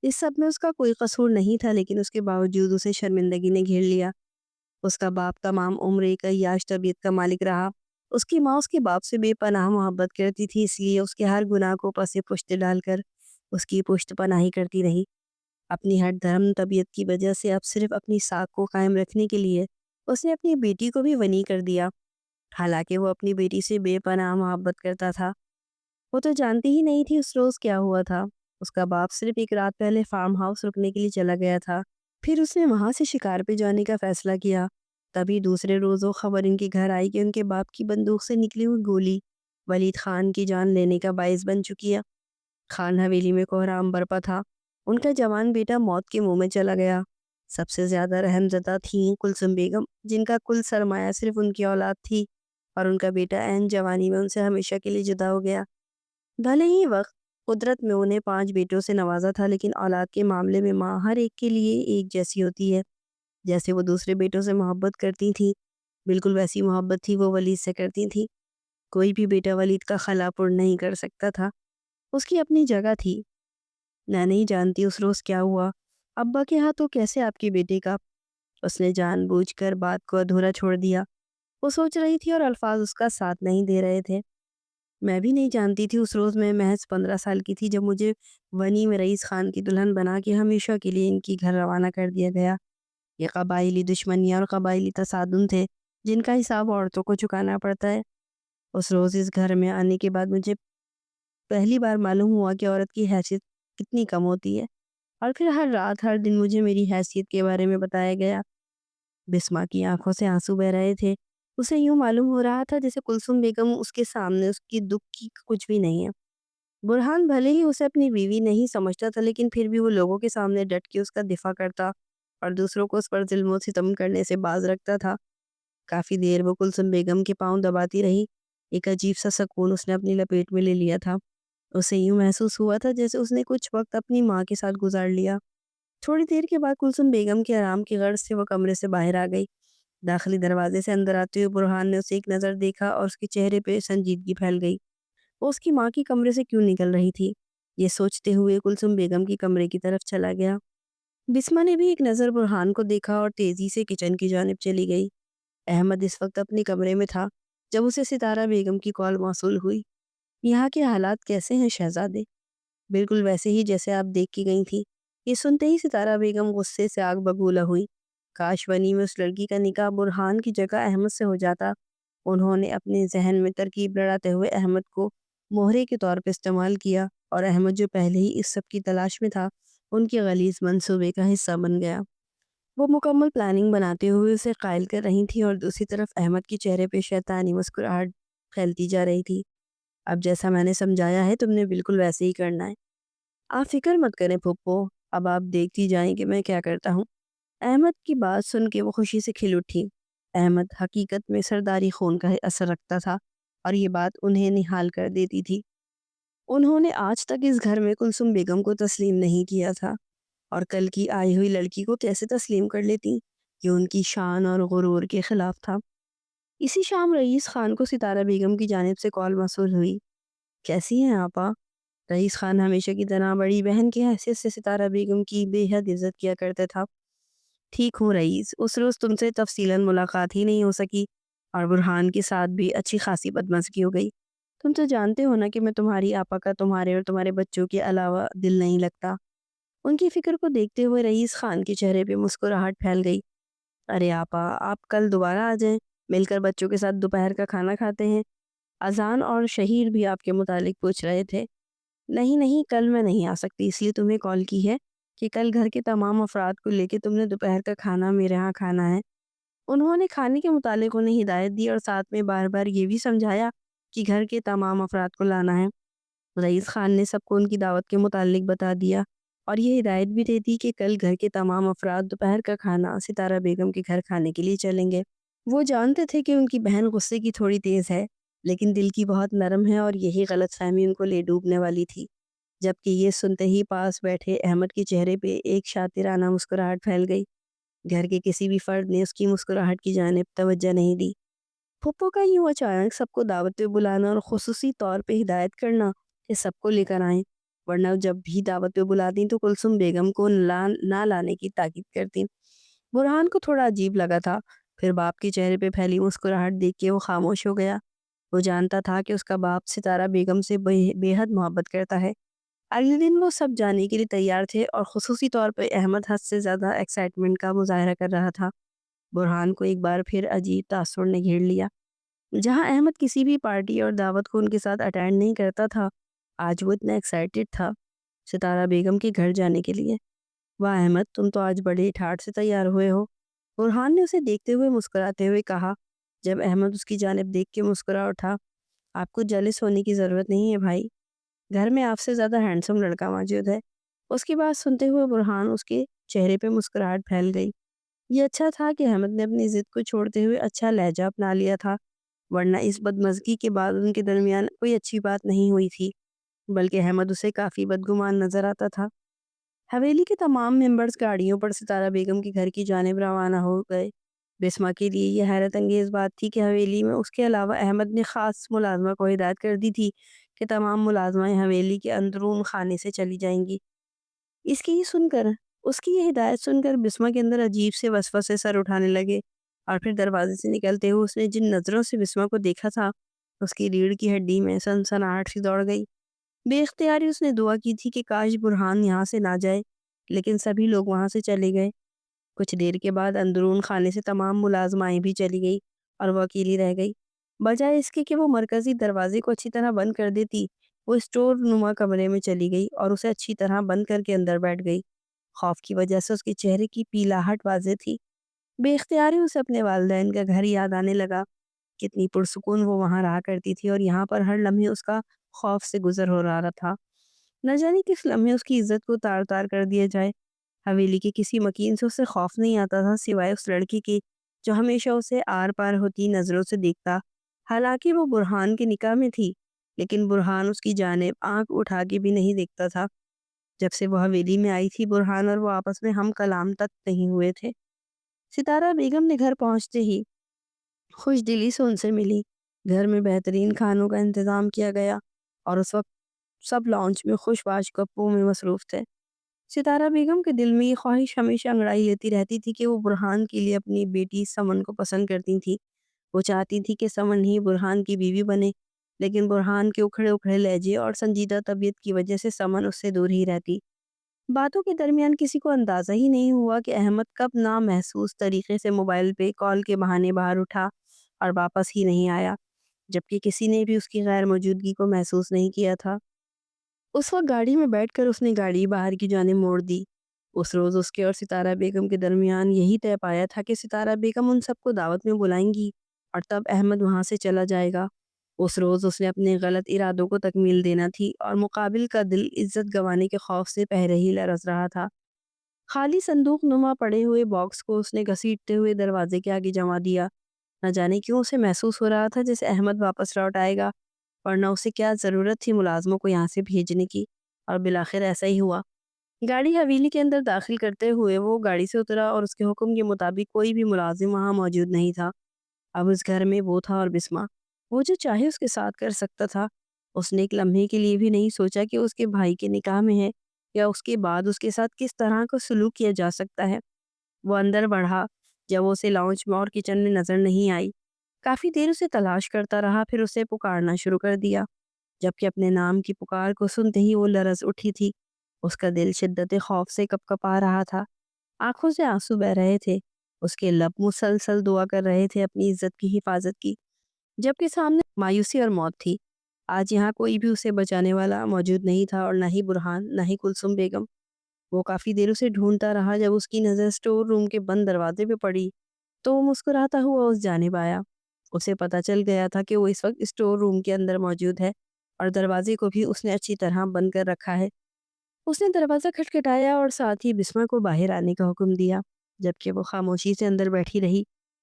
اس سب میں اس کا کوئی قصور نہیں تھا، لیکن اس کے باوجود اسے شرمندگی نے گھیر لیا۔ اس کا باپ تمام عمر ایک عیاش طبیعت کا مالک رہا۔ اس کی ماں اس کے باپ سے بے پناہ محبت کرتی تھی، اس لیے اس کے ہر گناہ کو پس پشت ڈال کر اس کی پشت پناہی کرتی رہی۔ اپنی ہر دھرم طبیعت کی وجہ سے اب صرف اپنی ساکھ کو قائم رکھنے کے لیے اس نے اپنی بیٹی کو بھی ونی کر دیا، حالانکہ وہ اپنی بیٹی سے بے پناہ محبت کرتا تھا۔ وہ تو جانتی ہی نہیں تھی اس روز کیا ہوا تھا۔ اس کا باپ صرف ایک رات پہلے فارم ہاؤس رکنے کے لیے چلا گیا تھا، پھر اس نے وہاں سے شکار پہ جانے کا فیصلہ کیا۔ تبھی دوسرے روز وہ خبر ان کے گھر آئی کہ ان کے باپ کی بندوق سے نکلی ہوئی گولی ولید خان کی جان لینے کا باعث بن چکی ہے۔ خان حویلی میں کوہرام برپا تھا۔ ان کا جوان بیٹا موت کے منہ میں چلا گیا۔ سب سے زیادہ رحم زدہ تھیں کلثوم بیگم، جن کا کل سرمایہ صرف ان کی اولاد تھی، اور ان کا بیٹا عین جوانی میں ان سے ہمیشہ کے لیے جدا ہو گیا۔ بھلے ہی وقت قدرت میں انہیں 5 بیٹوں سے نوازا تھا، لیکن اولاد کے معاملے میں ماں ہر ایک کے لیے ایک جیسی ہوتی ہے۔ جیسے وہ دوسرے بیٹوں سے محبت کرتی تھی، بالکل ویسی محبت تھی وہ ولید سے کرتی تھی۔ کوئی بھی بیٹا ولید کا خلا پر نہیں کر سکتا تھا۔ اس کی اپنی جگہ تھی، میں نہیں جانتی اس روز کیا ہوا، ابا کے ہاتھوں کیسے آپ کی بیٹی کا اس نے جان بوجھ کر بات کو ادھورا چھوڑ دیا۔ وہ سوچ رہی تھی اور الفاظ اس کا ساتھ نہیں دے رہے تھے۔ میں بھی نہیں جانتی تھی اس روز میں محض 15 سال کی تھی جب مجھے ونی میں رئیس خان کی دلہن بنا کے ہمیشہ کے لیے ان کی گھر روانہ کر دیا گیا۔ یہ قبائلی دشمنیاں اور قبائلی تصادم تھے جن کا حساب عورتوں کو چکانا پڑتا ہے۔ اس روز اس گھر میں آنے کے بعد مجھے پہلی بار معلوم ہوا کہ عورت کی حیثیت کتنی کم ہوتی ہے، اور پھر ہر رات ہر دن مجھے میری حیثیت کے بارے میں بتایا گیا۔ بسما کی آنکھوں سے آنسو بہ رہے تھے۔ اسے یوں معلوم ہو رہا تھا جیسے کلثوم بیگم اس کے سامنے اس کی دکھ کی کچھ بھی نہیں ہے۔ برہان بھلے ہی اسے اپنی بیوی نہیں سمجھتا تھا، لیکن پھر بھی وہ لوگوں کے سامنے ڈٹ کے اس کا دفاع کرتا اور دوسروں کو اس پر ظلم و ستم کرنے سے باز رکھتا تھا۔ کافی دیر وہ کلثوم بیگم کے پاؤں دباتی رہی۔ ایک عجیب سا سکون اس نے اپنی لپیٹ میں لے لیا تھا۔ اسے یوں محسوس ہوا تھا جیسے اس نے کچھ وقت اپنی ماں کے ساتھ گزار لیا۔ تھوڑی دیر کے بعد کلثوم بیگم کے آرام کی غرض سے وہ کمرے سے باہر آ گئی۔ داخلی دروازے سے اندر آتے ہوئے برہان نے اسے ایک نظر دیکھا اور اس کے چہرے پہ سنجیدگی پھیل گئی۔ وہ اس کی ماں کی کمرے سے کیوں نکل رہی تھی، یہ سوچتے ہوئے کلثوم بیگم کی کمرے کی طرف چلا گیا۔ بسما نے بھی ایک نظر برہان کو دیکھا اور تیزی سے کچن کی جانب چلی گئی۔ احمد اس وقت اپنے کمرے میں تھا جب اسے ستارہ بیگم کی کال موصول ہوئی۔ یہاں کے حالات کیسے ہیں شہزادے؟ بالکل ویسے ہی جیسے آپ دیکھ کے گئی تھی۔ یہ سنتے ہی ستارہ بیگم غصے سے آگ ببولا ہوئی۔ کاش ونی میں اس لڑکی کا نکاح برہان کی جگہ احمد سے ہو جاتا۔ انہوں نے اپنے ذہن میں ترکیب لڑاتے ہوئے احمد کو مہرے کے طور پہ استعمال کیا، اور احمد جو پہلے ہی اس سب کی تلاش میں تھا ان کے غلیظ منصوبے کا حصہ بن گیا۔ وہ مکمل پلاننگ بناتے ہوئے اسے قائل کر رہی تھی، اور دوسری طرف احمد کے چہرے پہ شیطانی مسکراہٹ پھیلتی جا رہی تھی۔ اب جیسا میں نے سمجھایا ہے تم نے بالکل ویسے ہی کرنا ہے۔ آپ فکر مت کریں پھپھو، اب آپ دیکھتی جائیں کہ میں کیا کرتا ہوں۔ احمد کی بات سن کے وہ خوشی سے کھل اٹھی۔ احمد حقیقت میں سرداری خون کا اثر رکھتا تھا، اور یہ بات انہیں نہال کر دیتی تھی۔ انہوں نے آج تک اس گھر میں کلثوم بیگم کو تسلیم نہیں کیا تھا، اور کل کی آئی ہوئی لڑکی کو کیسے تسلیم کر لیتی؟ یہ ان کی شان اور غرور کے خلاف تھا۔ اسی شام رئیس خان کو ستارہ بیگم کی جانب سے کال موصول ہوئی۔ کیسی ہیں آپا؟ رئیس خان ہمیشہ کی طرح بڑی بہن کی حیثیت سے ستارہ بیگم کی بے حد عزت کیا کرتا تھا۔ ٹھیک ہوں رئیس، اس روز تم سے تفصیلاً ملاقات ہی نہیں ہو سکی، اور برہان کے ساتھ بھی اچھی خاصی بدمزگی ہو گئی۔ تم تو جانتے ہو نا کہ میں تمہاری آپا کا تمہارے اور تمہارے بچوں کے علاوہ دل نہیں لگتا۔ ان کی فکر کو دیکھتے ہوئے رئیس خان کے چہرے پہ مسکراہٹ پھیل گئی۔ ارے آپا، آپ کل دوبارہ آ جائیں، مل کر بچوں کے ساتھ دوپہر کا کھانا کھاتے ہیں۔ اذان اور شہیر بھی آپ کے متعلق پوچھ رہے تھے۔ نہیں نہیں، کل میں نہیں آ سکتی، اس لیے تمہیں کال کی ہے کہ کل گھر کے تمام افراد کو لے کے تم نے دوپہر کا کھانا میرے ہاں کھانا ہے۔ انہوں نے کھانے کے متعلق انہیں ہدایت دی، اور ساتھ میں بار بار یہ بھی سمجھایا کہ گھر کے تمام افراد کو لانا ہے۔ رئیس خان نے سب کو ان کی دعوت کے متعلق بتا دیا، اور یہ ہدایت بھی دے دی کہ کل گھر کے تمام افراد دوپہر کا کھانا ستارہ بیگم کے گھر کھانے کے لیے چلیں گے۔ وہ جانتے تھے کہ ان کی بہن غصے کی تھوڑی تیز ہے، لیکن دل کی بہت نرم ہے، اور یہی غلط فہمی ان کو لے ڈوبنے والی تھی۔ جبکہ یہ سنتے ہی پاس بیٹھے احمد کے چہرے پہ ایک شاطرانہ مسکراہٹ پھیل گئی۔ گھر کے کسی بھی فرد نے اس کی مسکراہٹ کی جانب توجہ نہیں دی۔ پھپھو کا یوں اچانک سب کو دعوت پہ بلانا اور خصوصی طور پہ ہدایت کرنا کہ سب کو لے کر آئیں، ورنہ جب بھی دعوت پہ بلاتی تو کلثوم بیگم کو نہ لانے کی تاکید کرتی۔ برہان کو تھوڑا عجیب لگا تھا، پھر باپ کے چہرے پہ پھیلی مسکراہٹ دیکھ کے وہ خاموش ہو گیا۔ وہ جانتا تھا کہ اس کا باپ ستارہ بیگم سے بے حد محبت کرتا ہے۔ اگلے دن وہ سب جانے کے لیے تیار تھے، اور خصوصی طور پہ احمد حد سے زیادہ ایکسائٹمنٹ کا مظاہرہ کر رہا تھا۔ برہان کو ایک بار پھر عجیب تاثر نے گھیر لیا۔ جہاں احمد کسی بھی پارٹی اور دعوت کو ان کے ساتھ اٹینڈ نہیں کرتا تھا، آج وہ اتنا ایکسائٹڈ تھا ستارہ بیگم کے گھر جانے کے لیے۔ واہ احمد، تم تو آج بڑے ٹھاٹ سے تیار ہوئے ہو، برہان نے اسے دیکھتے ہوئے مسکراتے ہوئے کہا۔ جب احمد اس کی جانب دیکھ کے مسکرا اٹھا، آپ کو جیلس ہونے کی ضرورت نہیں ہے بھائی، گھر میں آپ سے زیادہ ہینڈسم لڑکا موجود ہے۔ اس کی بات سنتے ہوئے برہان اس کے چہرے پہ مسکراہٹ پھیل گئی۔ یہ اچھا تھا کہ احمد نے اپنی ضد کو چھوڑتے ہوئے اچھا لہجہ اپنا لیا تھا، ورنہ اس بدمزگی کے بعد ان کے درمیان کوئی اچھی بات نہیں ہوئی تھی، بلکہ احمد اسے کافی بدگمان نظر آتا تھا۔ حویلی کے تمام ممبرز گاڑیوں پر ستارہ بیگم کے گھر کی جانب روانہ ہو گئے۔ بسما کے لیے یہ حیرت انگیز بات تھی کہ حویلی میں اس کے علاوہ احمد نے خاص ملازمہ کو ہدایت کر دی تھی کہ تمام ملازمائیں حویلی کے اندرون خانے سے چلی جائیں گی۔ اس کی یہ ہدایت سن کر بسمہ کے اندر عجیب سے وسوسے سر اٹھانے لگے، اور پھر دروازے سے نکلتے ہوئے اس نے جن نظروں سے بسمہ کو دیکھا تھا، اس کی ریڑھ کی ہڈی میں سنسناہٹ سی دوڑ گئی۔ بے اختیاری اس نے دعا کی تھی کہ کاش برہان یہاں سے نہ جائے، لیکن سبھی لوگ وہاں سے چلے گئے۔ کچھ دیر کے بعد اندرون خانے سے تمام ملازمائیں بھی چلی گئی اور وہ اکیلی رہ گئی۔ بجائے اس کے کہ وہ مرکزی دروازے کو اچھی طرح بند کر دیتی، وہ اسٹور نما کمرے میں چلی گئی اور اسے اچھی طرح بند کر کے اندر بیٹھ گئی۔ خوف کی وجہ سے اس کے چہرے کی پیلاہٹ واضح تھی۔ بے اختیاری اسے اپنے والدین کا گھر یاد آنے لگا۔ کتنی پرسکون وہ وہاں رہا کرتی تھی، اور یہاں پر ہر لمحے اس کا خوف سے گزر ہو رہا تھا۔ نہ جانے کس لمحے اس کی عزت کو تار تار کر دیا جائے۔ حویلی کے کسی مکین سے اسے خوف نہیں آتا تھا، سوائے اس لڑکی کے جو ہمیشہ اسے آر پار ہوتی نظروں سے دیکھتا۔ حالانکہ وہ برہان کے نکاح میں تھی، لیکن برہان اس کی جانب آنکھ اٹھا کے بھی نہیں دیکھتا تھا۔ جب سے وہ حویلی میں آئی تھی، برہان اور وہ آپس میں ہم کلام تک نہیں ہوئے تھے۔ ستارہ بیگم نے گھر پہنچتے ہی خوش دلی سے ان سے ملی۔ گھر میں بہترین کھانوں کا انتظام کیا گیا، اور اس وقت سب لانچ میں خوش باش گپوں میں مصروف تھے۔ ستارہ بیگم کے دل میں یہ خواہش ہمیشہ انگڑائی لیتی رہتی تھی کہ وہ برہان کے لیے اپنی بیٹی سمن کو پسند کرتی تھی۔ وہ چاہتی تھی کہ سمن ہی برہان کی بیوی بنے، لیکن برہان کے اکھڑے اکھڑے لہجے اور سنجیدہ طبیعت کی وجہ سے سمن اس سے دور ہی رہتی۔ باتوں کے درمیان کسی کو اندازہ ہی نہیں ہوا کہ احمد کب نامحسوس طریقے سے موبائل پہ کال کے بہانے باہر اٹھا اور واپس ہی نہیں آیا، جبکہ کسی نے بھی اس کی غیر موجودگی کو محسوس نہیں کیا تھا۔ اس وقت گاڑی میں بیٹھ کر اس نے گاڑی باہر کی جانب موڑ دی۔ اس روز اس کے اور ستارہ بیگم کے درمیان یہی طے پایا تھا کہ ستارہ بیگم ان سب کو دعوت میں بلائیں گی، اور تب احمد وہاں سے چلا جائے گا۔ اس روز اس نے اپنے غلط ارادوں کو تکمیل دینا تھی، اور مقابل کا دل عزت گنوانے کے خوف سے پہرے ہی لرز رہا تھا۔ خالی صندوق نما پڑے ہوئے باکس کو اس نے گھسیٹتے ہوئے دروازے کے آگے جما دیا۔ نہ جانے کیوں اسے محسوس ہو رہا تھا جیسے احمد واپس لوٹ آئے گا، ورنہ اسے کیا ضرورت تھی ملازموں کو یہاں سے بھیجنے کی، اور بالآخر ایسا ہی ہوا۔ گاڑی حویلی کے اندر داخل کرتے ہوئے وہ گاڑی سے اترا، اور اس کے حکم کے مطابق کوئی بھی ملازم وہاں موجود نہیں تھا۔ اب اس گھر میں وہ تھا اور بسمہ، وہ جو چاہے اس کے ساتھ کر سکتا تھا۔ اس نے ایک لمحے کے لیے بھی نہیں سوچا کہ اس کے بھائی کے نکاح میں ہے، یا اس کے بعد اس کے ساتھ کس طرح کا سلوک کیا جا سکتا ہے۔ وہ اندر بڑھا، جب وہ اسے لاؤنج میں اور کچن میں نظر نہیں آئی۔ کافی دیر اسے تلاش کرتا رہا، پھر اسے پکارنا شروع کر دیا، جبکہ اپنے نام کی پکار کو سنتے ہی وہ لرز اٹھی تھی۔ اس کا دل شدت خوف سے کپ کپا رہا تھا، آنکھوں سے آنسو بہہ رہے تھے، اس کے لب مسلسل دعا کر رہے تھے اپنی عزت کی حفاظت کی، جبکہ سامنے مایوسی اور موت تھی۔ آج یہاں کوئی بھی اسے بچانے والا موجود نہیں تھا، اور نہ ہی برہان، نہ ہی کلثوم بیگم۔ وہ کافی دیر اسے ڈھونڈتا رہا، جب اس کی نظر اسٹور روم کے بند دروازے پہ پڑی تو وہ مسکراتا ہوا اس جانب آیا۔ اسے پتہ چل گیا تھا کہ وہ اس وقت اسٹور روم کے اندر موجود ہے، اور دروازے کو بھی اس نے اچھی طرح بند کر رکھا ہے۔ اس نے دروازہ کھٹکھٹایا اور ساتھ ہی بسمہ کو باہر آنے کا حکم دیا، جبکہ وہ خاموشی سے اندر بیٹھی رہی۔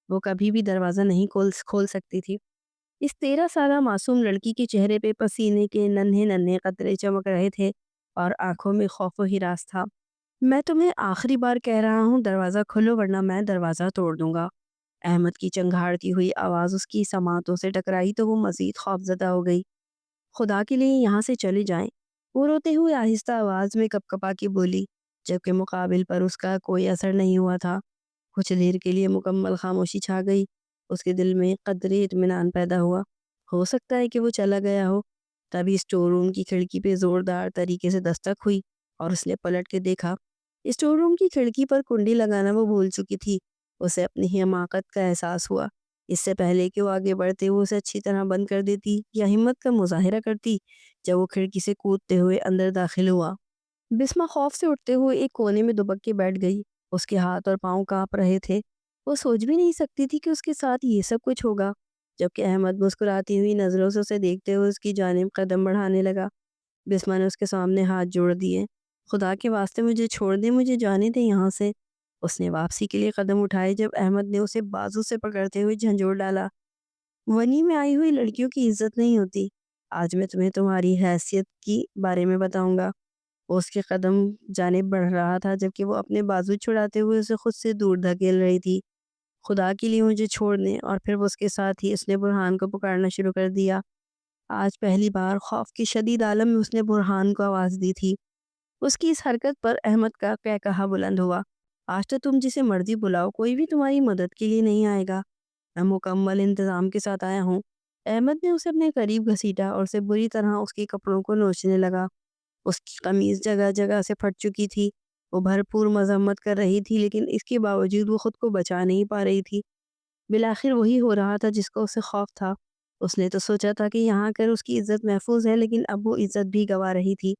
وہ کبھی بھی دروازہ نہیں کھول سکتی تھی۔ اس 13 سالہ معصوم لڑکی کے چہرے پہ پسینے کے ننھے ننھے قطرے چمک رہے تھے، اور آنکھوں میں خوف و ہراس تھا۔ میں تمہیں آخری بار کہہ رہا ہوں، دروازہ کھولو ورنہ میں دروازہ توڑ دوں گا۔ احمد کی چنگھاڑتی ہوئی آواز اس کی سماعتوں سے ٹکرائی تو وہ مزید خوفزدہ ہو گئی۔ خدا کے لیے یہاں سے چلے جائیں، وہ روتے ہوئے آہستہ آواز میں کپ کپا کے بولی، جبکہ مقابل پر اس کا کوئی اثر نہیں ہوا تھا۔ کچھ دیر کے لیے مکمل خاموشی چھا گئی۔ اس کے دل میں قدرے اطمینان پیدا ہوا، ہو سکتا ہے کہ وہ چلا گیا ہو۔ تبھی اسٹور روم کی کھڑکی پہ زوردار طریقے سے دستک ہوئی، اور اس نے پلٹ کے دیکھا۔ اسٹور روم کی کھڑکی پر کنڈی لگانا وہ بھول چکی تھی۔ اسے اپنی حماقت کا احساس ہوا۔ اس سے پہلے کہ وہ آگے بڑھتے ہوئے اسے اچھی طرح بند کر دیتی یا ہمت کا مظاہرہ کرتی، جب وہ کھڑکی سے کودتے ہوئے اندر داخل ہوا۔ بسمہ خوف سے اٹھتے ہوئے ایک کونے میں دبک کے بیٹھ گئی۔ اس کے ہاتھ اور پاؤں کانپ رہے تھے۔ وہ سوچ بھی نہیں سکتی تھی کہ اس کے ساتھ یہ سب کچھ ہوگا، جبکہ احمد مسکراتی ہوئی نظروں سے اسے دیکھتے ہوئے اس کی جانب قدم بڑھانے لگا۔ بسمہ نے اس کے سامنے ہاتھ جوڑ دیے۔ خدا کے واسطے مجھے چھوڑ دیں، مجھے جانے دیں یہاں سے۔ اس نے واپسی کے لیے قدم اٹھائے، جب احمد نے اسے بازو سے پکڑتے ہوئے جھنجھوڑ ڈالا۔ ونی میں آئی ہوئی لڑکیوں کی عزت نہیں ہوتی، آج میں تمہیں تمہاری حیثیت کی بارے میں بتاؤں گا۔ وہ اس کے قدم جانب بڑھ رہا تھا، جبکہ وہ اپنے بازو چھڑاتے ہوئے اسے خود سے دور دھکیل رہی تھی۔ خدا کے لیے مجھے چھوڑ دیں، اور پھر وہ اس کے ساتھ ہی اس نے برہان کو پکارنا شروع کر دیا۔ آج پہلی بار خوف کے شدید عالم میں اس نے برہان کو آواز دی تھی۔ اس کی اس حرکت پر احمد کا کہا بلند ہوا، آج تو تم جسے مرضی بلاؤ کوئی بھی تمہاری مدد کے لیے نہیں آئے گا، میں مکمل انتظام کے ساتھ آیا ہوں۔ احمد نے اسے اپنے قریب گھسیٹا اور اسے بری طرح اس کے کپڑوں کو نوچنے لگا۔ اس کی قمیض جگہ جگہ سے پھٹ چکی تھی۔ وہ بھرپور مذمت کر رہی تھی لیکن اس کے باوجود وہ خود کو بچا نہیں پا رہی تھی۔ بالآخر وہی ہو رہا تھا جس کا اسے خوف تھا۔ اس نے تو سوچا تھا کہ یہاں کر اس کی عزت محفوظ ہے، لیکن اب وہ عزت بھی گوا رہی تھی۔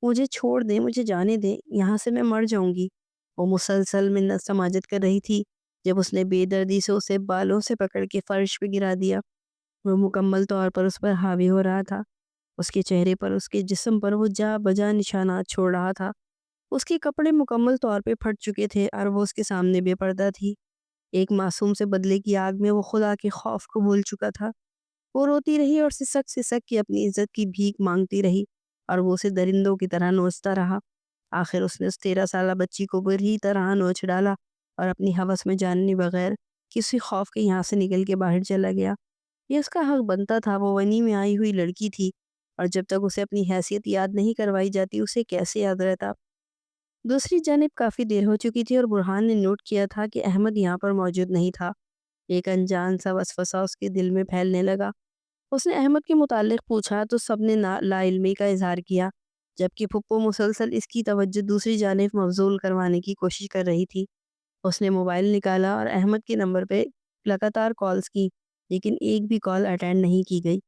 مجھے چھوڑ دیں، مجھے جانے دیں، یہاں سے میں مر جاؤں گی، وہ مسلسل منت سماجت کر رہی تھی جب اس نے بے دردی سے اسے بالوں سے پکڑ کے فرش پہ گرا دیا۔ وہ مکمل طور پر اس پر حاوی ہو رہا تھا۔ اس کے چہرے پر، اس کے جسم پر وہ جا بجا نشانات چھوڑ رہا تھا۔ اس کے کپڑے مکمل طور پہ پھٹ چکے تھے اور وہ اس کے سامنے بے پردہ تھی۔ ایک معصوم سے بدلے کی آگ میں وہ خدا کے خوف کو بھول چکا تھا۔ وہ روتی رہی اور سسک سسک کے اپنی عزت کی بھیک مانگتی رہی اور وہ اسے درندوں کی طرح نوچتا رہا۔ آخر اس نے اس 13 سالہ بچی کو بری طرح نوچ ڈالا اور اپنی ہوس میں جاننے بغیر کسی خوف کے یہاں سے نکل کے باہر چلا گیا۔ یہ اس کا حق بنتا تھا، وہ ونی میں آئی ہوئی لڑکی تھی اور جب تک اسے اپنی حیثیت یاد نہیں کروائی جاتی اسے کیسے یاد رہتا۔ دوسری جانب کافی دیر ہو چکی تھی اور برہان نے نوٹ کیا تھا کہ احمد یہاں پر موجود نہیں تھا۔ ایک انجان سا وسوسہ اس کے دل میں پھیلنے لگا۔ اس نے احمد کے متعلق پوچھا تو سب نے لا علمی کا اظہار کیا، جبکہ پھپھو مسلسل اس کی توجہ دوسری جانب مبذول کروانے کی کوشش کر رہی تھی۔ اس نے موبائل نکالا اور احمد کے نمبر پہ لگاتار کالز کی، لیکن ایک بھی کال اٹینڈ نہیں کی گئی۔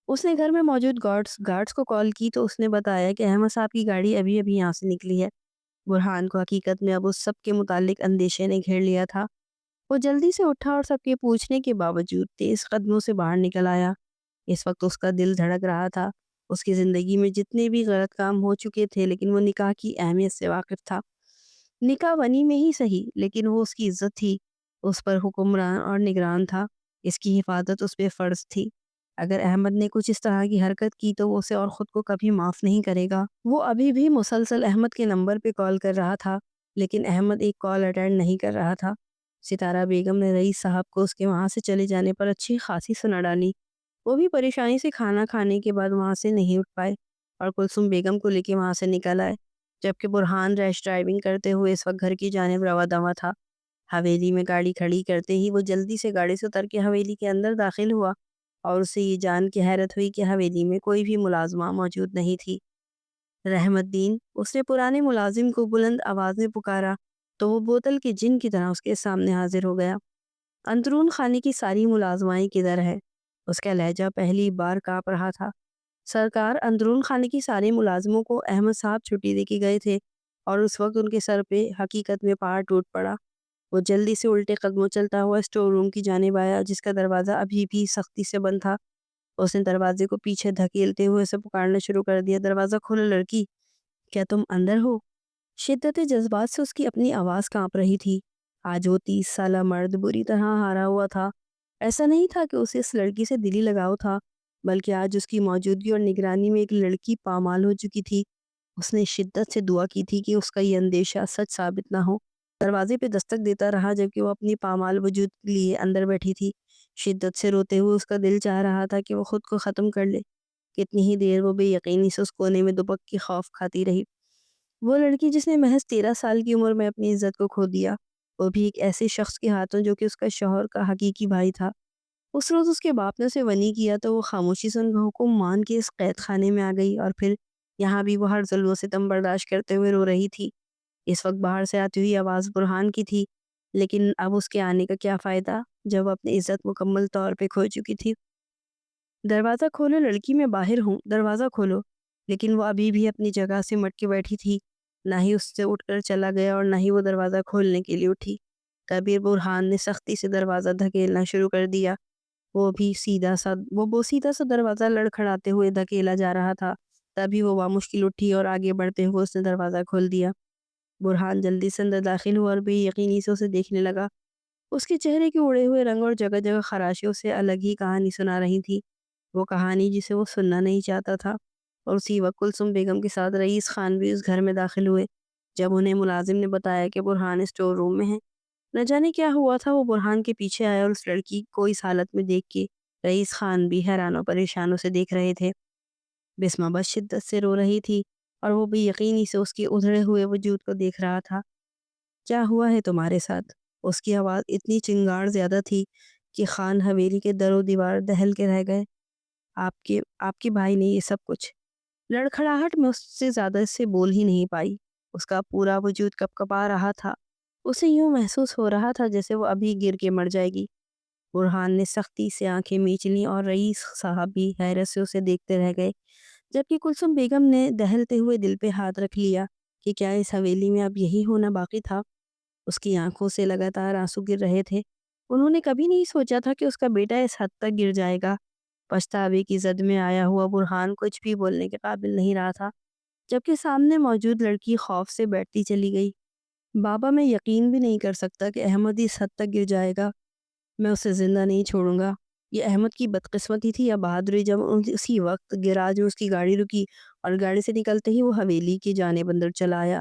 اس نے گھر میں موجود گارڈز کو کال کی تو اس نے بتایا کہ احمد صاحب کی گاڑی ابھی ابھی یہاں سے نکلی ہے۔ برہان کو حقیقت میں اب اس سب کے متعلق اندیشے نے گھیر لیا تھا۔ وہ جلدی سے اٹھا اور سب کے پوچھنے کے باوجود تیز قدموں سے باہر نکل آیا۔ اس وقت اس کا دل دھڑک رہا تھا۔ اس کی زندگی میں جتنے بھی غلط کام ہو چکے تھے لیکن وہ نکاح کی اہمیت سے واقف تھا۔ نکاح ونی میں ہی صحیح، لیکن وہ اس کی عزت تھی، اس پر حکمران اور نگران تھا، اس کی حفاظت اس پہ فرض تھی۔ اگر احمد نے کچھ اس طرح کی حرکت کی تو وہ اسے اور خود کو کبھی معاف نہیں کرے گا۔ وہ ابھی بھی مسلسل احمد کے نمبر پہ کال کر رہا تھا، لیکن احمد ایک کال اٹینڈ نہیں کر رہا تھا۔ ستارہ بیگم نے رئیس صاحب کو اس کے وہاں سے چلے جانے پر اچھی خاصی سنا ڈالی۔ وہ بھی پریشانی سے کھانا کھانے کے بعد وہاں سے نہیں اٹھ پائے اور کلثوم بیگم کو لے کے وہاں سے نکل آئے، جبکہ برہان ریش ڈرائیونگ کرتے ہوئے اس وقت گھر کی جانب رواں دواں تھا۔ حویلی میں گاڑی کھڑی کرتے ہی وہ جلدی سے گاڑی سے اتر کے حویلی کے اندر داخل ہوا اور اسے یہ جان کے حیرت ہوئی کہ حویلی میں کوئی بھی ملازمہ موجود نہیں تھی۔ رحمت الدین، اس نے پرانے ملازم کو بلند آواز میں پکارا تو وہ بوتل کے جن کی طرح اس کے سامنے حاضر ہو گیا۔ اندرون خانے کی ساری ملازمائیں کدھر ہے؟ اس کا لہجہ پہلی بار کانپ رہا تھا۔ سرکار، اندرون خانے کی سارے ملازموں کو احمد صاحب چھٹی دے کے گئے تھے اور اس وقت ان کے سر پہ حقیقت میں پہاڑ ٹوٹ پڑا۔ وہ جلدی سے الٹے قدموں چلتا ہوا اسٹور روم کی جانب آیا جس کا دروازہ ابھی بھی سختی سے بند تھا۔ اس نے دروازے کو پیچھے دھکیلتے ہوئے اسے پکارنا شروع کر دیا، دروازہ کھولو لڑکی، کیا تم اندر ہو؟ شدت جذبات سے اس کی اپنی آواز کانپ رہی تھی۔ آج وہ 30 سالہ مرد بری طرح ہارا ہوا تھا۔ ایسا نہیں تھا کہ اسے اس لڑکی سے دلی لگاؤ تھا، بلکہ آج اس کی موجودگی اور نگرانی میں ایک لڑکی پامال ہو چکی تھی۔ اس نے شدت سے دعا کی تھی کہ اس کا یہ اندیشہ سچ ثابت نہ ہو۔ دروازے پہ دستک دیتا رہا جبکہ وہ اپنی پامال وجود لیے اندر بیٹھی تھی۔ شدت سے روتے ہوئے اس کا دل چاہ رہا تھا کہ وہ خود کو ختم کر لے۔ کتنی ہی دیر وہ بے یقینی سے اس کونے میں دبک کے خوف کھاتی رہی۔ وہ لڑکی جس نے محض 13 سال کی عمر میں اپنی عزت کو کھو دیا، وہ بھی ایک ایسے شخص کے ہاتھوں جو کہ اس کا شوہر کا حقیقی بھائی تھا۔ اس روز اس کے باپ نے اسے ونی کیا تو وہ خاموشی سے ان کا حکم مان کے اس قید خانے میں آ گئی اور پھر یہاں بھی وہ ہر ظلم و ستم برداشت کرتے ہوئے رو رہی تھی۔ اس وقت باہر سے آتی ہوئی آواز برہان کی تھی، لیکن اب اس کے آنے کا کیا فائدہ جب اپنی عزت مکمل طور پہ کھو چکی تھی۔ دروازہ کھولو لڑکی، میں باہر ہوں، دروازہ کھولو۔ لیکن وہ ابھی بھی اپنی جگہ سے مٹ کے بیٹھی تھی، نہ ہی اس سے اٹھ کر چلا گیا اور نہ ہی وہ دروازہ کھولنے کے لیے اٹھی۔ کبیر برہان نے سختی سے دروازہ دھکیلنا شروع کر دیا۔ وہ سیدھا سا دروازہ لڑکھڑاتے ہوئے دھکیلا جا رہا تھا۔ تبھی وہ بامشکل اٹھی اور آگے بڑھتے ہوئے اس نے دروازہ کھول دیا۔ برہان جلدی سے اندر داخل ہوا اور بے یقینی سے اسے دیکھنے لگا۔ اس کے چہرے کے اڑے ہوئے رنگ اور جگہ جگہ خراشیوں سے الگ ہی کہانی سنا رہی تھی، وہ کہانی جسے وہ سننا نہیں چاہتا تھا۔ اور اسی وقت کلثوم بیگم کے ساتھ رئیس خان بھی اس گھر میں داخل ہوئے۔ جب انہیں ملازم نے بتایا کہ برہان اسٹور روم میں ہے، نہ جانے کیا ہوا تھا، وہ برہان کے پیچھے آیا اور اس لڑکی کو اس حالت میں دیکھ کے رئیس خان بھی حیران و پریشان اسے دیکھ رہے تھے۔ بسمہ بس شدت سے رو رہی تھی اور وہ بے یقینی سے اس کے ادھڑے ہوئے وجود کو دیکھ رہا تھا۔ کیا ہوا ہے تمہارے ساتھ؟ اس کی آواز اتنی چنگاڑ زیادہ تھی کہ خان حویلی کے در و دیوار دہل کے رہ گئے۔ آپ کے بھائی نے یہ سب کچھ؟ لڑکھڑاہٹ میں اس سے زیادہ سے بول ہی نہیں پائی۔ اس کا پورا وجود کپ کپا رہا تھا۔ اسے یوں محسوس ہو رہا تھا جیسے وہ ابھی گر کے مر جائے گی۔ برہان نے سختی سے آنکھیں میچ لیں اور رئیس صاحب بھی حیرت سے اسے دیکھتے رہ گئے، جبکہ کلثوم بیگم نے دہلتے ہوئے دل پہ ہاتھ رکھ لیا کہ کیا اس حویلی میں اب یہی ہونا باقی تھا۔ اس کی آنکھوں سے لگاتار آنسو گر رہے تھے۔ انہوں نے کبھی نہیں سوچا تھا کہ اس کا بیٹا اس حد تک گر جائے گا۔ پچھتاوے کی زد میں آیا ہوا برہان کچھ بھی بولنے کے قابل نہیں رہا تھا، جبکہ سامنے موجود لڑکی خوف سے بیٹھتی چلی گئی۔ بابا، میں یقین بھی نہیں کر سکتا کہ احمد اس حد تک گر جائے گا۔ میں اسے زندہ نہیں چھوڑوں گا۔ یہ احمد کی بدقسمتی تھی یا بہادری؟ جب اسی وقت گیراج میں اس کی گاڑی رکی اور گاڑی سے نکلتے ہی وہ حویلی کی جانب اندر چلا آیا۔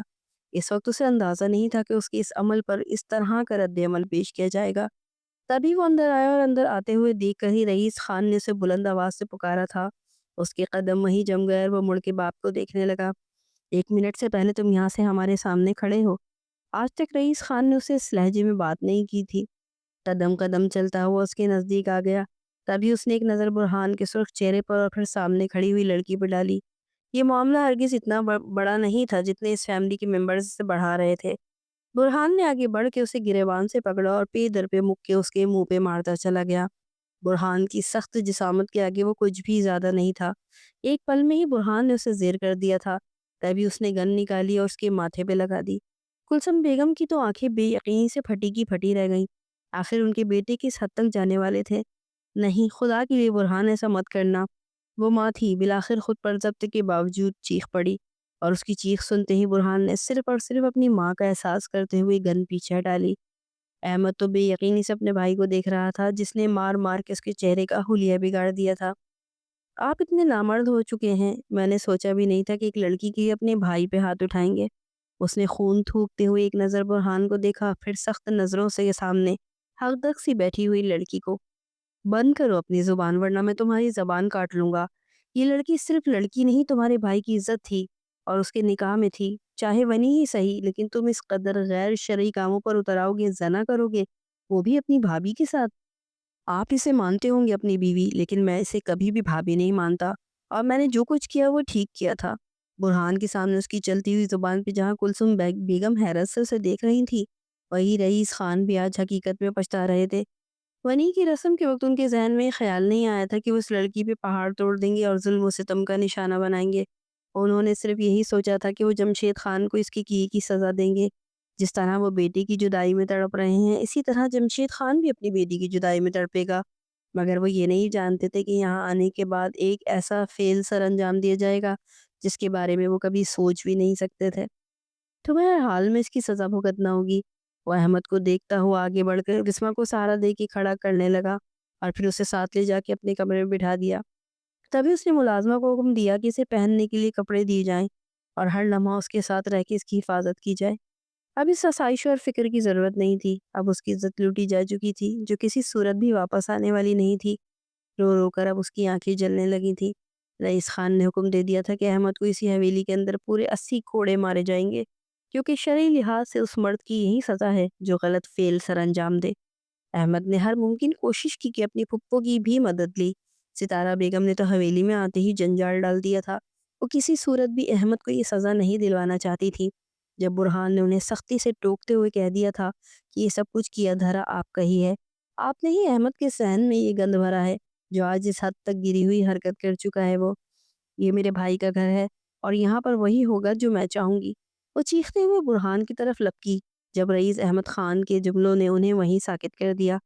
اس وقت اسے اندازہ نہیں تھا کہ اس کے اس عمل پر اس طرح کا رد عمل پیش کیا جائے گا۔ تبھی وہ اندر آیا اور اندر آتے ہوئے دیکھ کر ہی رئیس خان نے اسے بلند آواز سے پکارا تھا۔ اس کے قدم وہیں جم گئے اور وہ مڑ کے باپ کو دیکھنے لگا۔ 1 منٹ سے پہلے تم یہاں سے ہمارے سامنے کھڑے ہو۔ آج تک رئیس خان نے اسے اس لہجے میں بات نہیں کی تھی۔ قدم قدم چلتا ہوا اس کے نزدیک آ گیا۔ تبھی اس نے ایک نظر برہان کے سرخ چہرے پر اور پھر سامنے کھڑی ہوئی لڑکی پر ڈالی۔ یہ معاملہ ہرگز اتنا بڑا نہیں تھا جتنے اس فیملی کے ممبرز سے بڑھا رہے تھے۔ برہان نے آگے بڑھ کے اسے گریبان سے پکڑا اور پے در پہ مک کے اس کے منہ پہ مارتا چلا گیا۔ برہان کی سخت جسامت کے آگے وہ کچھ بھی زیادہ نہیں تھا۔ ایک پل میں ہی برہان نے اسے زیر کر دیا تھا۔ تبھی اس نے گن نکالی اور اس کے ماتھے پہ لگا دی۔ کلثوم بیگم کی تو آنکھیں بے یقینی سے پھٹی کی پھٹی رہ گئیں۔ آخر ان کے بیٹے کس حد تک جانے والے تھے؟ نہیں، خدا کے لیے برہان ایسا مت کرنا۔ وہ ماں تھی، بالآخر خود پر ضبط کے باوجود چیخ پڑی، اور اس کی چیخ سنتے ہی برہان نے صرف اور صرف اپنی ماں کا احساس کرتے ہوئے گن پیچھے ہٹا لی۔ احمد تو بے یقینی سے اپنے بھائی کو دیکھ رہا تھا جس نے مار مار کے اس کے چہرے کا حلیہ بگاڑ دیا تھا۔ آپ اتنے نامرد ہو چکے ہیں، میں نے سوچا بھی نہیں تھا کہ ایک لڑکی کے اپنے بھائی پہ ہاتھ اٹھائیں گے۔ اس نے خون تھوکتے ہوئے ایک نظر برہان کو دیکھا، پھر سخت نظروں سے سامنے حق تک سی بیٹھی ہوئی لڑکی کو۔ بند کرو اپنی زبان ورنہ میں تمہاری زبان کاٹ لوں گا۔ یہ لڑکی صرف لڑکی نہیں، تمہارے بھائی کی عزت تھی اور اس کے نکاح میں تھی، چاہے ونی ہی صحیح، لیکن تم اس قدر غیر شرعی کاموں پر اتر آؤ گے، زنا کرو گے، وہ بھی اپنی بھابھی کے ساتھ۔ آپ اسے مانتے ہوں گے اپنی بیوی، لیکن میں اسے کبھی بھی بھابھی نہیں مانتا، اور میں نے جو کچھ کیا وہ ٹھیک کیا تھا۔ برہان کے سامنے اس کی چلتی ہوئی زبان پہ جہاں کلثوم بیگم حیرت سے اسے دیکھ رہی تھی، وہی رئیس خان بھی آج حقیقت میں پچھتا رہے تھے۔ ونی کی رسم کے وقت ان کے ذہن میں خیال نہیں آیا تھا کہ وہ اس لڑکی پہ پہاڑ توڑ دیں گے اور ظلم و ستم کا نشانہ بنائیں گے۔ انہوں نے صرف یہی سوچا تھا کہ وہ جمشید خان کو اس کی سزا دیں گے۔ جس طرح وہ بیٹی کی جدائی میں تڑپ رہے ہیں، اسی طرح جمشید خان بھی اپنی بیٹی کی جدائی میں تڑپے گا۔ مگر وہ یہ نہیں جانتے تھے کہ یہاں آنے کے بعد ایک ایسا فعل سر انجام دیا جائے گا جس کے بارے میں وہ کبھی سوچ بھی نہیں سکتے تھے۔ تمہیں ہر حال میں اس کی سزا بھگتنا ہوگی۔ وہ احمد کو دیکھتا ہوا آگے بڑھ کر بسمہ کو سہارا دے کے کھڑا کرنے لگا اور پھر اسے ساتھ لے جا کے اپنے کمرے میں بٹھا دیا۔ تبھی اس نے ملازمہ کو حکم دیا کہ اسے پہننے کے لیے کپڑے دیے جائیں اور ہر لمحہ اس کے ساتھ رہ کے اس کی حفاظت کی جائے۔ اب اس آسائش اور فکر کی ضرورت نہیں تھی۔ اب اس کی عزت لوٹی جا چکی تھی جو کسی صورت بھی واپس آنے والی نہیں تھی۔ رو رو کر اب اس کی آنکھیں جلنے لگی تھی۔ رئیس خان نے حکم دے دیا تھا کہ احمد کو اسی حویلی کے اندر پورے 80 کوڑے مارے جائیں گے، کیونکہ شرعی لحاظ سے اس مرد کی یہی سزا ہے جو غلط فعل سر انجام دے۔ احمد نے ہر ممکن کوشش کی کہ اپنی پھپھو کی بھی مدد لی۔ ستارہ بیگم نے تو حویلی میں آتے ہی جنجال ڈال دیا تھا۔ وہ کسی صورت بھی احمد کو یہ سزا نہیں دلوانا چاہتی تھی۔ جب برہان نے انہیں سختی سے ٹوکتے ہوئے کہہ دیا تھا کہ یہ سب کچھ کیا دھرا آپ کا ہی ہے، آپ نے ہی احمد کے ذہن میں یہ گند بھرا ہے جو آج اس حد تک گری ہوئی حرکت کر چکا ہے۔ وہ یہ میرے بھائی کا گھر ہے اور یہاں پر وہی ہوگا جو میں چاہوں گی۔ وہ چیختے ہوئے برہان کی طرف لپکی، جب رئیس احمد خان کے جملوں نے انہیں وہیں ساکت کر دیا۔